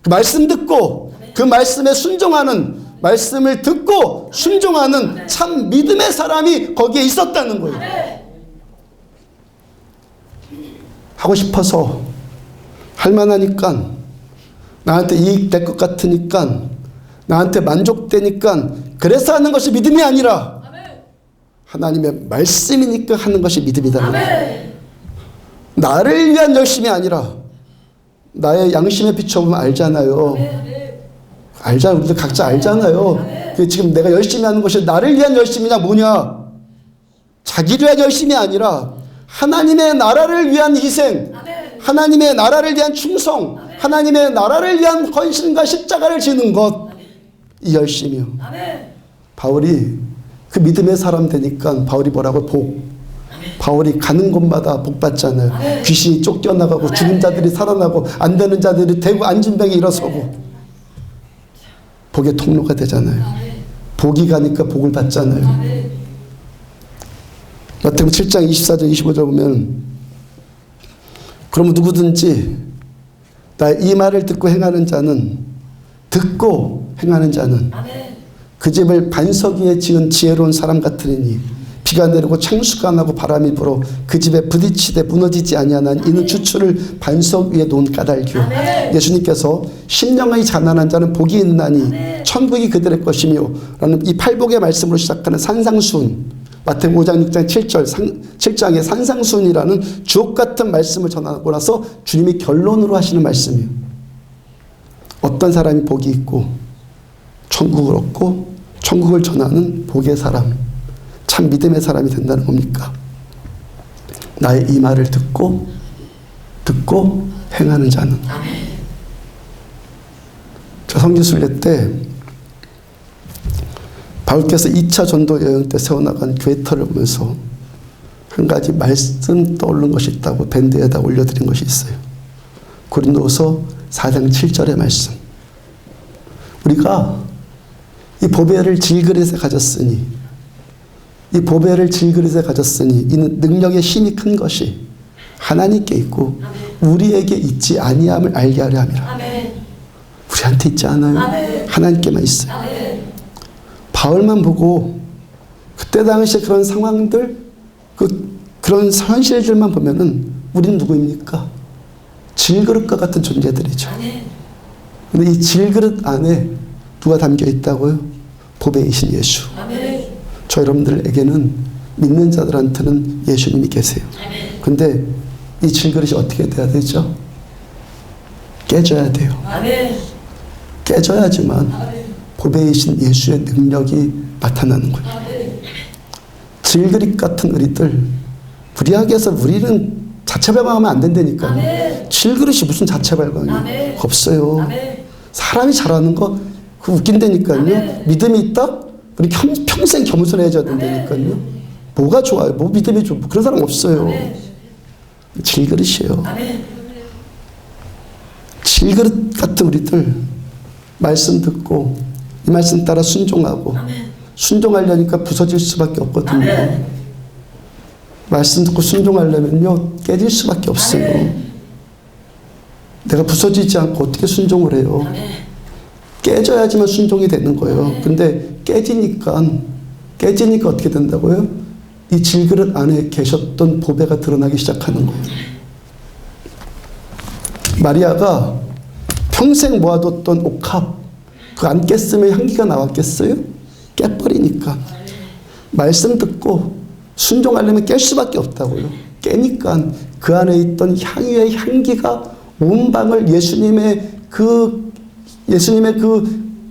그 말씀 듣고 그 말씀에 순종하는, 말씀을 듣고 순종하는 참 믿음의 사람이 거기에 있었다는 거예요. 하고 싶어서 할 만하니까, 나한테 이익 될 것 같으니까, 나한테 만족되니까 그래서 하는 것이 믿음이 아니라 하나님의 말씀이니까 하는 것이 믿음이다. 나를 위한 열심이 아니라 나의 양심에 비춰보면 알잖아요. 알잖아요. 우리도 각자 알잖아요. 지금 내가 열심히 하는 것이 나를 위한 열심이냐 뭐냐. 자기를 위한 열심이 아니라 하나님의 나라를 위한 희생, 하나님의 나라를 위한 충성, 하나님의 나라를 위한 헌신과 십자가를 지는 것, 이 열심이요. 바울이 그 믿음의 사람 되니까 바울이 뭐라고? 바울이 가는 곳마다 복 받잖아요. 귀신이 쫓겨나가고 죽은 자들이 살아나고 안 되는 자들이 되고 앉은 병이 일어서고 복의 통로가 되잖아요. 복이 가니까 복을 받잖아요. 마태복음 7장 24절 25절 보면 그러면 누구든지 나의 이 말을 듣고 행하는 자는, 듣고 행하는 자는 그 집을 반석 위에 지은 지혜로운 사람 같으니 비가 내리고 창수가 나고 바람이 불어 그 집에 부딪히되 무너지지 아니하나니 이는 주추를 반석 위에 놓은 까닭이요. 예수님께서 심령의 가난한 자는 복이 있나니 천국이 그들의 것이며 라는 이 팔복의 말씀으로 시작하는 산상수훈, 마태복음 5장 6장 7장의 산상수훈이라는 주옥같은 말씀을 전하고 나서 주님이 결론으로 하시는 말씀이에요. 어떤 사람이 복이 있고 천국을 얻고 천국을 전하는 복의 사람, 참 믿음의 사람이 된다는 겁니까? 나의 이 말을 듣고 행하는 자는. 저 성지순례 때 바울께서 2차 전도 여행 때 세워나간 교회터를 보면서 한 가지 말씀 떠오른 것이 있다고 밴드에다 올려드린 것이 있어요. 고린도서 4장 7절의 말씀. 우리가 이 보배를 질그릇에 가졌으니, 이 보배를 질그릇에 가졌으니 이는 능력의 힘이 큰 것이 하나님께 있고 우리에게 있지 아니함을 알게 하려 함이라. 우리한테 있지 않아요. 하나님께만 있어요. 바울만 보고 그때 당시에 그런 상황들, 그런 현실들만 보면은 우리는 누구입니까? 질그릇과 같은 존재들이죠. 근데 이 질그릇 안에 누가 담겨 있다고요? 보배이신 예수. 저 여러분들에게는, 믿는 자들한테는 예수님이 계세요. 근데 이 질그릇이 어떻게 돼야 되죠? 깨져야 돼요. 깨져야지만 보배이신 예수의 능력이 나타나는 거예요. 질그릇 같은 우리들, 불의하게서 우리는 자체 발광하면 안 된다니까요. 질그릇이 무슨 자체 발광이에요? 없어요. 사람이 잘하는 거 그거 웃긴다니까요. 믿음이 있다? 우리 평생 겸손해져야 된다니까요. 뭐가 좋아요? 뭐 믿음이 좋고 그런 사람 없어요. 질그릇이에요. 질그릇 같은 우리들 말씀 듣고 이 말씀 따라 순종하고, 순종하려니까 부서질 수밖에 없거든요. 말씀 듣고 순종하려면요 깨질 수밖에 없어요. 내가 부서지지 않고 어떻게 순종을 해요? 깨져야지만 순종이 되는 거예요. 근데 깨지니까 어떻게 된다고요? 이 질그릇 안에 계셨던 보배가 드러나기 시작하는 거예요. 마리아가 평생 모아뒀던 옥합, 그 안 깼으면 향기가 나왔겠어요? 깨버리니까. 말씀 듣고 순종하려면 깰 수밖에 없다고요. 깨니까 그 안에 있던 향유의 향기가 온 방을 예수님의 그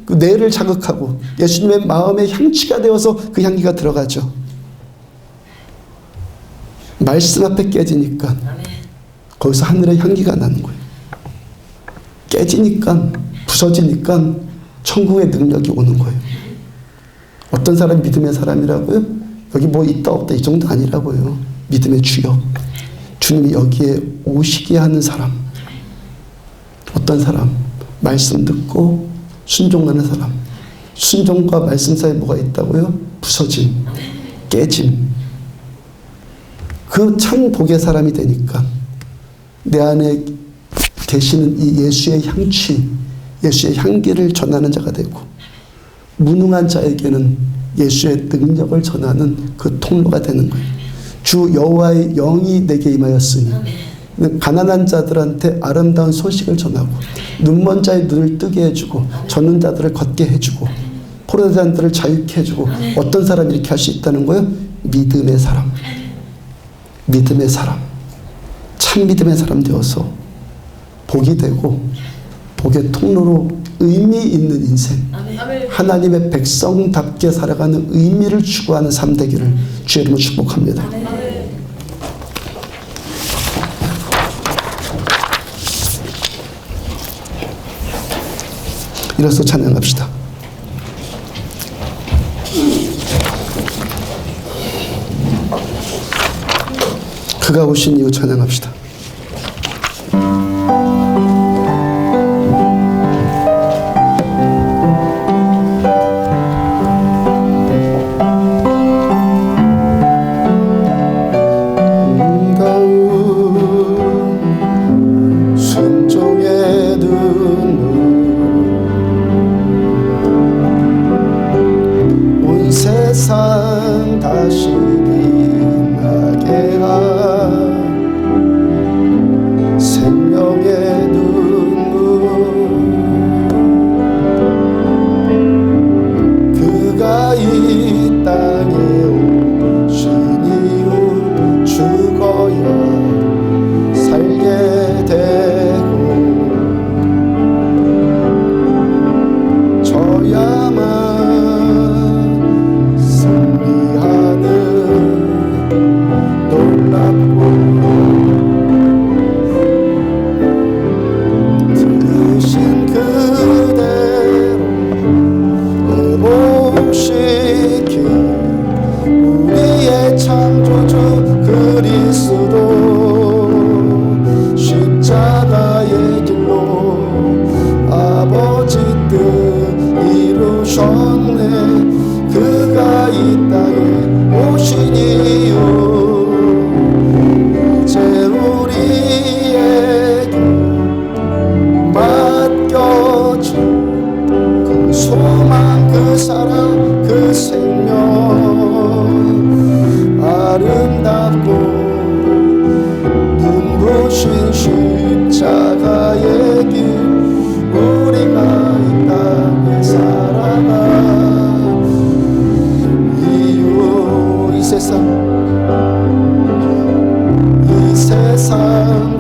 뇌를 자극하고 예수님의 마음의 향취가 되어서 그 향기가 들어가죠. 말씀 앞에 깨지니까 거기서 하늘의 향기가 나는 거예요. 깨지니까, 부서지니까 천국의 능력이 오는 거예요. 어떤 사람이 믿음의 사람이라고요? 여기 뭐 있다 없다 이 정도 아니라고요. 믿음의 주역. 주님이 여기에 오시게 하는 사람. 어떤 사람? 말씀 듣고 순종하는 사람. 순종과 말씀 사이에 뭐가 있다고요? 부서짐, 깨짐. 그 참 복의 사람이 되니까 내 안에 계시는 이 예수의 향취, 예수의 향기를 전하는 자가 되고, 무능한 자에게는 예수의 능력을 전하는 그 통로가 되는 거예요. 주 여호와의 영이 내게 임하였으니 가난한 자들한테 아름다운 소식을 전하고, 눈먼 자의 눈을 뜨게 해주고, 젖는 자들을 걷게 해주고, 포로된 자들을 자유케 해주고. 어떤 사람이 이렇게 할 수 있다는 거예요? 믿음의 사람. 믿음의 사람. 참 믿음의 사람 되어서 복이 되고, 복의 통로로 의미 있는 인생, 하나님의 백성답게 살아가는 의미를 추구하는 삶 되기를 주의 이름으로 축복합니다. 일어서 찬양합시다. 그가 오신 이후 찬양합시다. 세상 다시 빛나게 하 생명의 눈물. 그가 이 땅에 오신 이후 죽어야 살게 되고, 저야만 들으신 그대로 회복시킨 우리의 창조주 그리스도, 십자가의 길로 아버지 뜻 이루셨네. 그가 이 땅에 오신 이유 이제 우리에게 맡겨진 그 소망, 그 사랑, 그 생명, 아름답고 눈부신 십자가의 길, 우리가 이 땅에 살아가 이유, 이 세상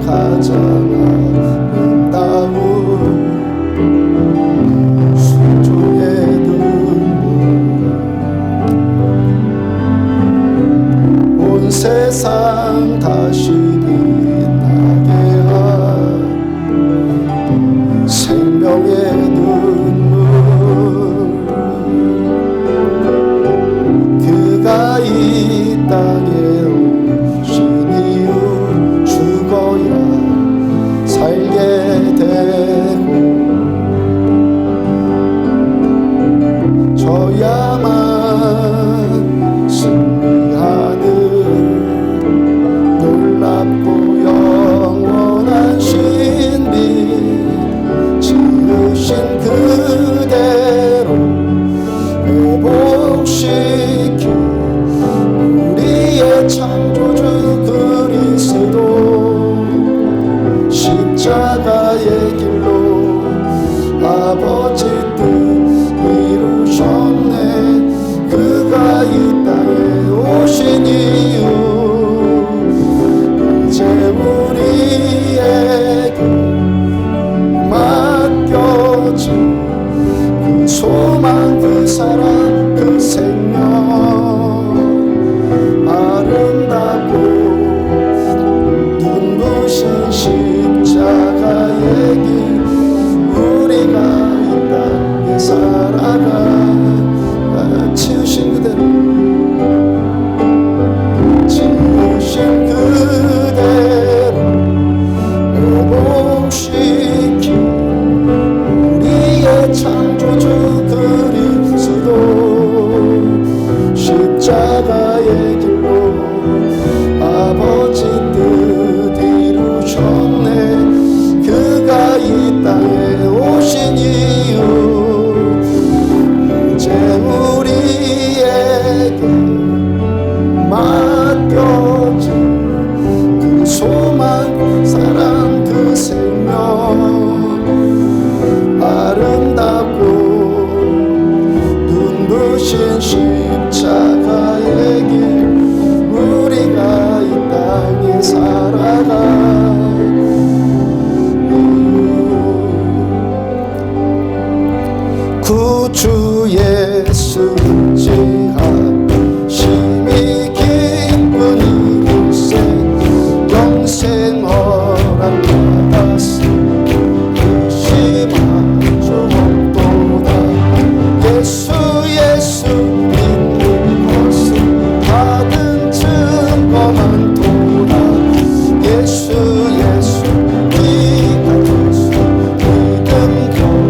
가장 아름다운 순종의 눈물. 온 세상 다시 빛나게 회복시키 우리의 창조주 그리스도 십자가의 길로 아버지 뜻 이루셨네. 그가 이 땅에 오신 이유 이제 우리에게 맡겨진 그 소망 그 사랑 그 생명 아름답고 눈부신 십자가의 길 우리가 이 땅에 살아가 치우신 그대로 회복시키 우리의 창조주 그리스도 십자가의 길로 아버지 뜻 이루셨네. 그가 이 땅에 오신 이유 이제 우리에게 맡겨진 그 소망 사랑 그 생명 아름답고 눈부신 십자가의 길 우리가 이 땅에 살아가 구주 예수 지하심이 기쁜 이곳에 영생 허락받았으니 의심한 적 없도다. 예수 믿는 것은 받은 증거만 도다. 예수 네가 예수 믿음 결국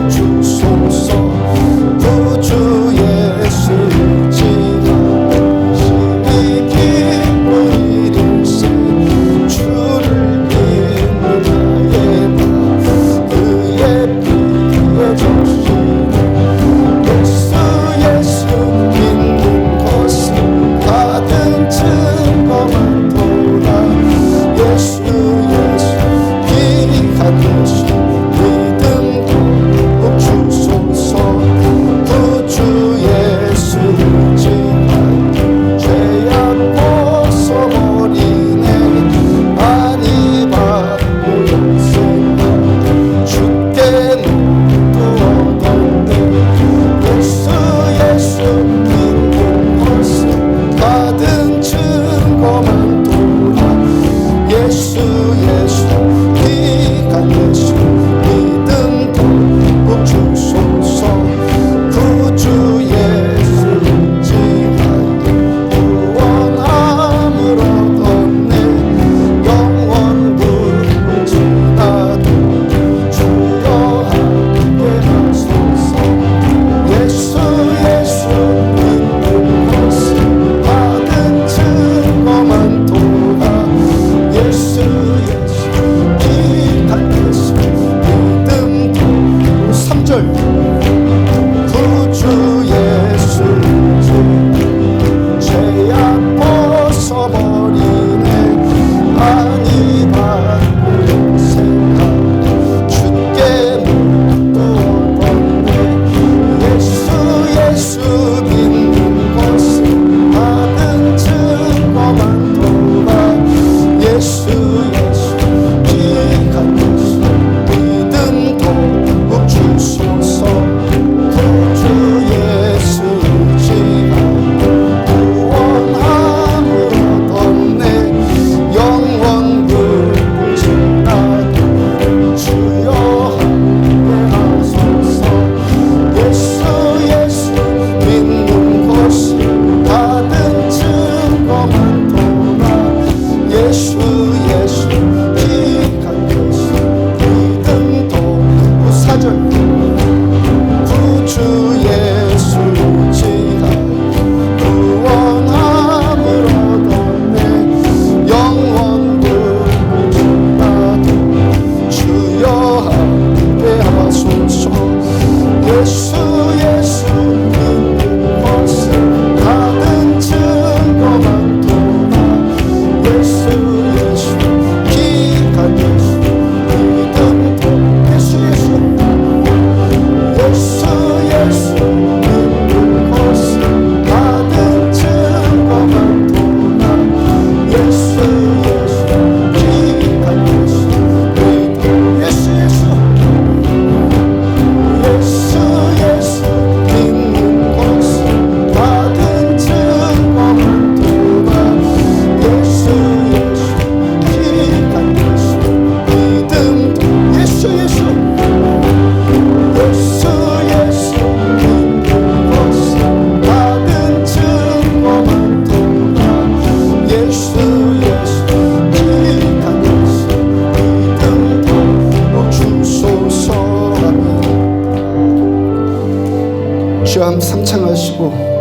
주소서 구주 예수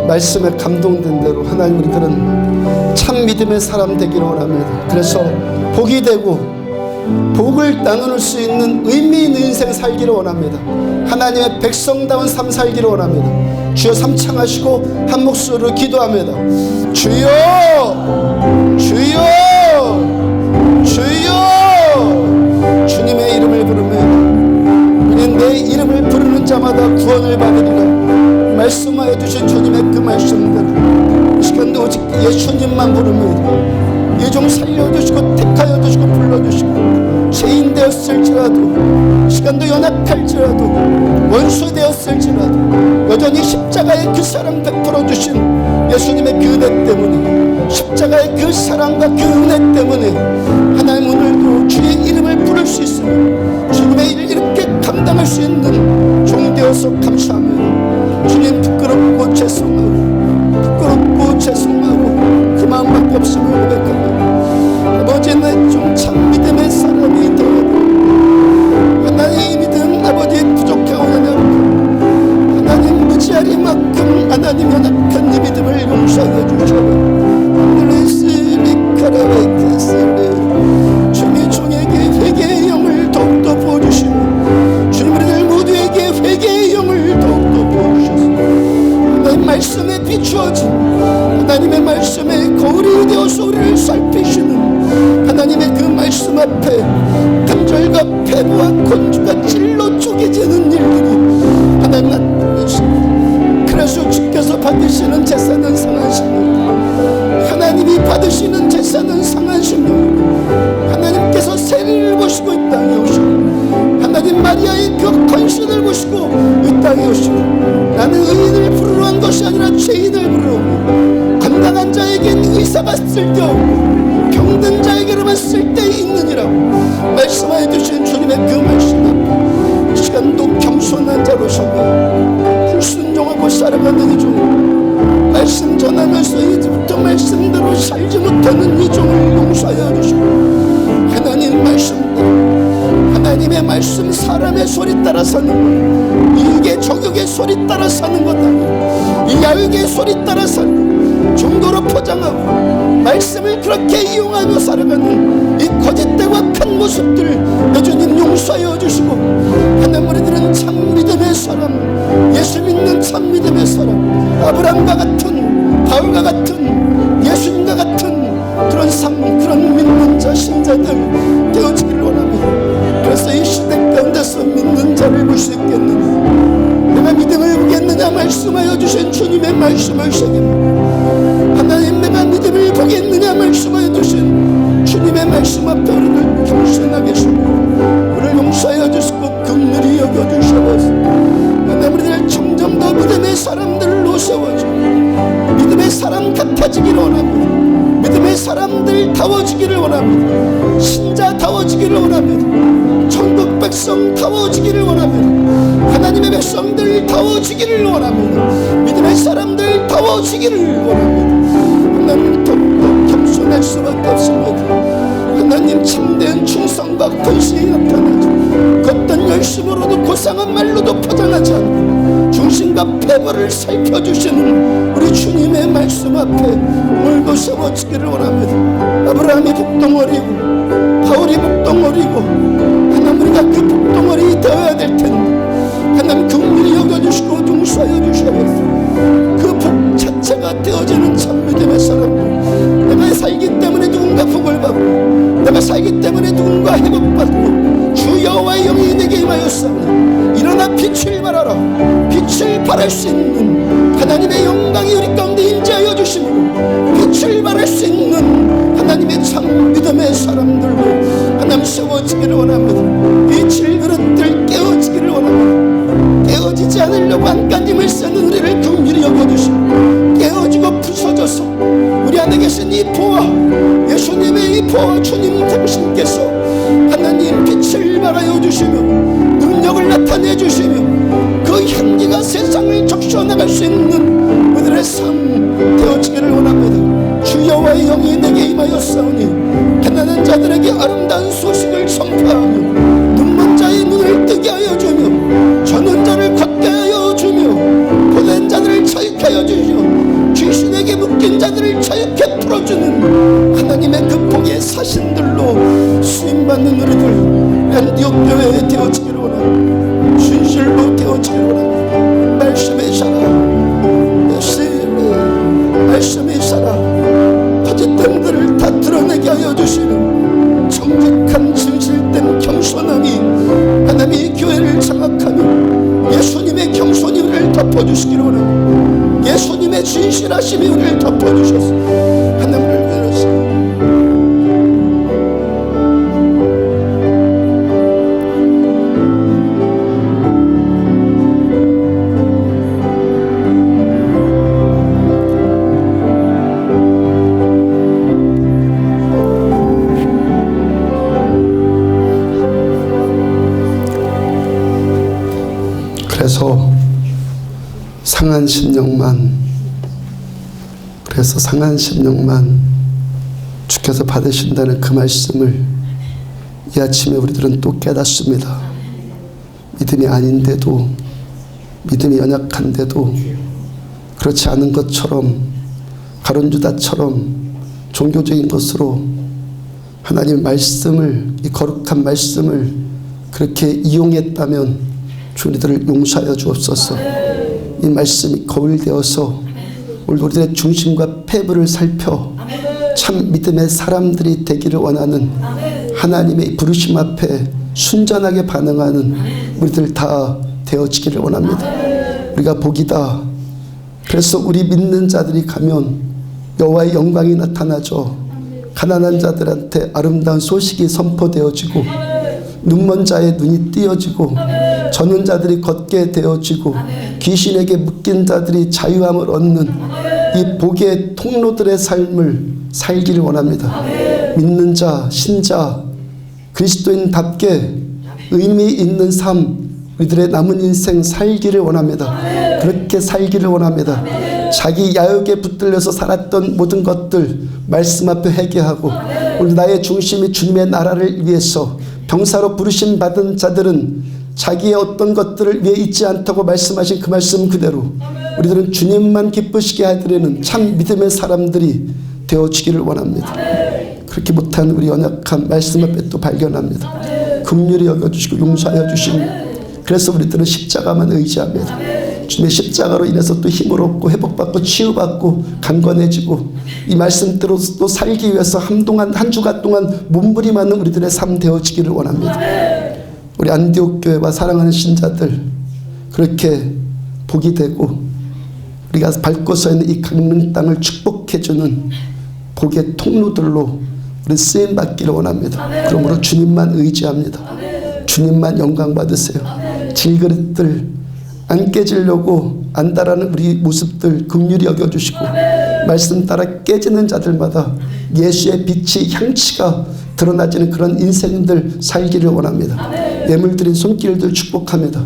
말씀에 감동된 대로 하나님 우리들은 참 믿음의 사람 되기를 원합니다. 그래서 복이 되고 복을 나눌 수 있는 의미 있는 인생 살기를 원합니다. 하나님의 백성다운 삶 살기를 원합니다. 주여 삼창하시고 한 목소리로 기도합니다. 주여 주여 주여. 주님의 이름을 부르면 우리는 내 이름을 부르는 자마다 구원을 받으리라 말씀하여 주신 주님의 그 말씀대로 이 시간도 오직 예수님만 부릅니다. 이 종 살려주시고 택하여 주시고 불러주시고 죄인 되었을지라도 시간도 연약할지라도 원수 되었을지라도 여전히 십자가의 그 사랑 베풀어 주신 예수님의 그 은혜 때문에 십자가의 그 사랑과 그 은혜 때문에 하나님 오늘도 주의 이름을 부를 수 있으며 주님의 일을 이렇게 감당할 수 있는 종 되어서 감사합니다. 주님 부끄럽고 죄송하고 그 마음밖에 없음을 고백합니다. 아버지 내 좀 참 믿음의 사람이 되어 하나님 믿음 아버지 부족하오냐 하나님 무지하리만큼 하나님 연약한 이 믿음을 용서해 주셔라. 주님이 종에게 회개의 영을 더욱더 부어주시고 주님 우리들 모두에게 회개의 영을 더욱더 부어주셔서 하나님 말씀에 비추어진 하나님의 말씀에 거울이 되어서 우리를 살피시는 하나님의 그 말씀 앞에 간절과 패부와 건주가 찔러 쪼개지는 일들이 하나님 나타나시고 그래서 주께서 받으시는 제사는 상한 심령 하나님이 받으시는 제사는 상한 심령 하나님께서 세리를 보시고 이 땅에 오시고 하나님 마리아의 그 헌신을 보시고 이 땅에 오시고 나는 의인을 부르러 한 것이 아니라 죄인을 부르러 오고 건강한 자에겐 의사가 쓸데없고 병든 자에게로만 쓸데 있느니라고 말씀하여 주신 주님의 그 말씀 앞에 시간도 겸손한 자로 서며 불순종하고 살아가는 이 종 말씀 전하면서 이제부터 말씀대로 살지 못하는 이 종을 용서하여 주시고 하나님 말씀대로 하나님의 말씀 사람의 소리 따라 사는 것 이게 저격의 소리 따라 사는 것 아니야. 이 야육의 소리 따라 사는 정도로 포장하고 말씀을 그렇게 이용하며 살아가는 이 거짓되고 악한 모습들 내 주님 용서하여 주시고 하나님 우리들은 참 믿음의 사람 예수 믿는 참 믿음의 사람 아브라함과 같은 바울과 같은 예수님과 같은 그런 삶 그런 믿는 자 신자들 되어지기를 원합니다. 그래서 이 시대 가운데서 믿는 자를 볼 수 있겠느냐 내가 믿음을 보겠느냐 말씀하여 주신 주님의 말씀을 새깁니다. 하나님 내가 믿음을 보겠느냐 말씀하여 주신 주님의 말씀 앞에 우리를 겸손하게 주시고 우리를 용서하여 주시고 긍휼히 여겨주셔서 하나님 우리를 점점 더 믿음의 사람들로 세워주고 믿음의 사람 같아지기를 원합니다. 믿음의 사람들 다워지기를 원합니다. 신자다워지기를 원합니다. 천국 백성 다워지기를 원합니다. 하나님의 백성들 다워지기를 원합니다. 믿음의 사람들 다워지기를 원합니다. 하나님 더욱더 겸손할 수밖에 없습니다. 하나님 참된 충성과 헌신이 나타나죠. 겉던 열심으로도 고상한 말로도 포장하지 않고 중심과 패거를 살펴주시는 우리 주님의 말씀 앞에 오늘도 세워지기를 원합니다. 아브라함이 복덩어리고 바울이 복덩어리고 하나님 우리가 그 복덩어리 되어야 될 텐데 하나님 긍휼히 여겨주시고 용서하여 주셔서 그 복 자체가 되어지는 참 믿음의 사람들 내가 살기 때문에 누군가 복을 받고 내가 살기 때문에 누군가 회복받고 주 여호와의 영이 내게 임하였사오니 일어나 빛을 발하라 빛을 발할 수 있는 하나님의 영광이 우리 가운데 임재하여 주시고 빛을 발할 수 있는 하나님의 참 믿음의 사람들로 하나님 세워지기를 원합니다. 이 질그릇들 깨어지기를 원합니다. 깨어지지 않으려고 안간힘을 쓰는 우리를 긍휼히 여겨주시고 깨어지고 부서져서 우리 안에 계신 이 보화 예수님의 이 보화 주님 당신께서 하나님 빛을 발하여 주시며 능력을 나타내 주시며 그 향기가 세상을 적셔나갈 수 있는 우리들의 삶 되어지기를 원합니다. 주 여호와의 영이 내게 임하였사오니 가난한 자들에게 아름다운 소식을 선포하며 눈먼 자의 눈을 뜨게 하여 주며 저는 자를 걷게 하여 주며 보낸 자들을 자유케 하여 주시며 자들을 자유케 풀어주는 하나님의 그 복의 사신들로 쓰임받는 우리들 안디옥 교회에 되어지기를 원합니다. 진실로 되어지기를 원합니다. 말씀의 사랑, 말씀의 사랑, 거짓됨들을 다 드러내게 하여 주시는 정직한 진실된 겸손함이 하나님의 교회를 장악하며 예수님의 겸손이 우리를 덮어주시기를 원합니다. 예수님의 진실하심이 우리를 덮어주셔서 하나님을 위해서 그래서 상한 심령만 주께서 받으신다는 그 말씀을 이 아침에 우리들은 또 깨닫습니다. 믿음이 아닌데도, 믿음이 연약한데도, 그렇지 않은 것처럼, 가론유다처럼 종교적인 것으로 하나님의 말씀을, 이 거룩한 말씀을 그렇게 이용했다면 우리들을 용서하여 주옵소서. 이 말씀이 거울 되어서 우리들의 중심과 패부를 살펴 참 믿음의 사람들이 되기를 원하는 하나님의 부르심 앞에 순전하게 반응하는 우리들 다 되어지기를 원합니다. 우리가 복이다. 그래서 우리 믿는 자들이 가면 여호와의 영광이 나타나죠. 가난한 자들한테 아름다운 소식이 선포되어지고 눈먼 자의 눈이 띄어지고 저는 자들이 걷게 되어지고 귀신에게 묶인 자들이 자유함을 얻는 이 복의 통로들의 삶을 살기를 원합니다. 믿는 자, 신자, 그리스도인답게 의미 있는 삶, 우리들의 남은 인생 살기를 원합니다. 그렇게 살기를 원합니다. 자기 야욕에 붙들려서 살았던 모든 것들 말씀 앞에 회개하고 오늘 나의 중심이 주님의 나라를 위해서 병사로 부르심 받은 자들은 자기의 어떤 것들을 위해 있지 않다고 말씀하신 그 말씀 그대로 우리들은 주님만 기쁘시게 하드리는 참 믿음의 사람들이 되어지기를 원합니다. 그렇게 못한 우리 연약한 말씀 앞에 또 발견합니다. 긍휼히 여겨주시고 용서하여 주시니 그래서 우리들은 십자가만 의지합니다. 주님의 십자가로 인해서 또 힘을 얻고 회복받고 치유받고 강건해지고 이 말씀대로 또 살기 위해서 한동안 한 주간 동안 몸부림하는 우리들의 삶 되어지기를 원합니다. 우리 안디옥 교회와 사랑하는 신자들 그렇게 복이 되고 우리가 밟고 서 있는 이 강릉 땅을 축복해주는 복의 통로들로 우리 쓰임 받기를 원합니다. 그러므로 주님만 의지합니다. 주님만 영광 받으세요. 질그릇들 안 깨지려고 안다라는 우리 모습들 긍휼히 여겨주시고 말씀 따라 깨지는 자들마다 예수의 빛이 향치가 드러나지는 그런 인생들 살기를 원합니다. 예물 드린 손길들 축복합니다.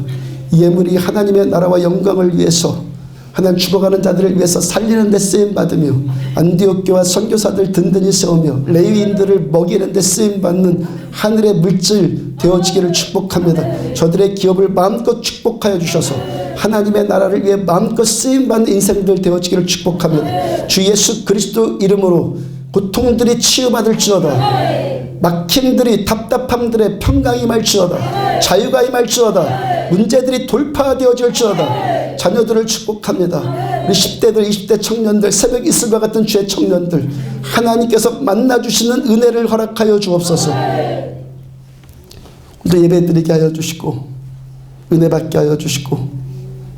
이 예물이 하나님의 나라와 영광을 위해서 하나님 죽어가는 자들을 위해서 살리는 데 쓰임받으며 안디옥 교와 선교사들 든든히 세우며 레위인들을 먹이는 데 쓰임받는 하늘의 물질 되어지기를 축복합니다. 저들의 기업을 마음껏 축복하여 주셔서 하나님의 나라를 위해 마음껏 쓰임받는 인생들 되어지기를 축복합니다. 주 예수 그리스도 이름으로 고통들이 치유받을지어다. 막힘들이 답답함들의 평강이 임할지어다. 자유가 임할지어다. 문제들이 돌파되어질지어다. 자녀들을 축복합니다. 우리 10대들 20대 청년들 새벽 이슬과 같은 주의 청년들 하나님께서 만나주시는 은혜를 허락하여 주옵소서. 우리 예배드리게 하여 주시고 은혜 받게 하여 주시고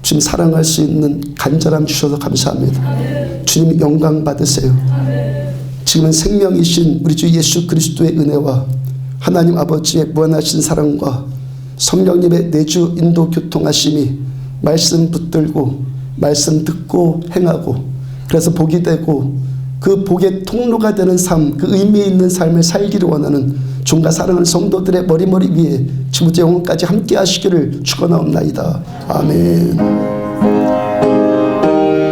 주님 사랑할 수 있는 간절함 주셔서 감사합니다. 주님 영광 받으세요. 지금은 생명이신 우리 주 예수 그리스도의 은혜와 하나님 아버지의 무한하신 사랑과 성령님의 내주 인도 교통하심이 말씀 붙들고 말씀 듣고 행하고 그래서 복이 되고 그 복의 통로가 되는 삶, 그 의미 있는 삶을 살기를 원하는 종과 사랑하는 성도들의 머리머리 위에 지금부터 영원까지 함께 하시기를 축원하옵나이다. 아멘.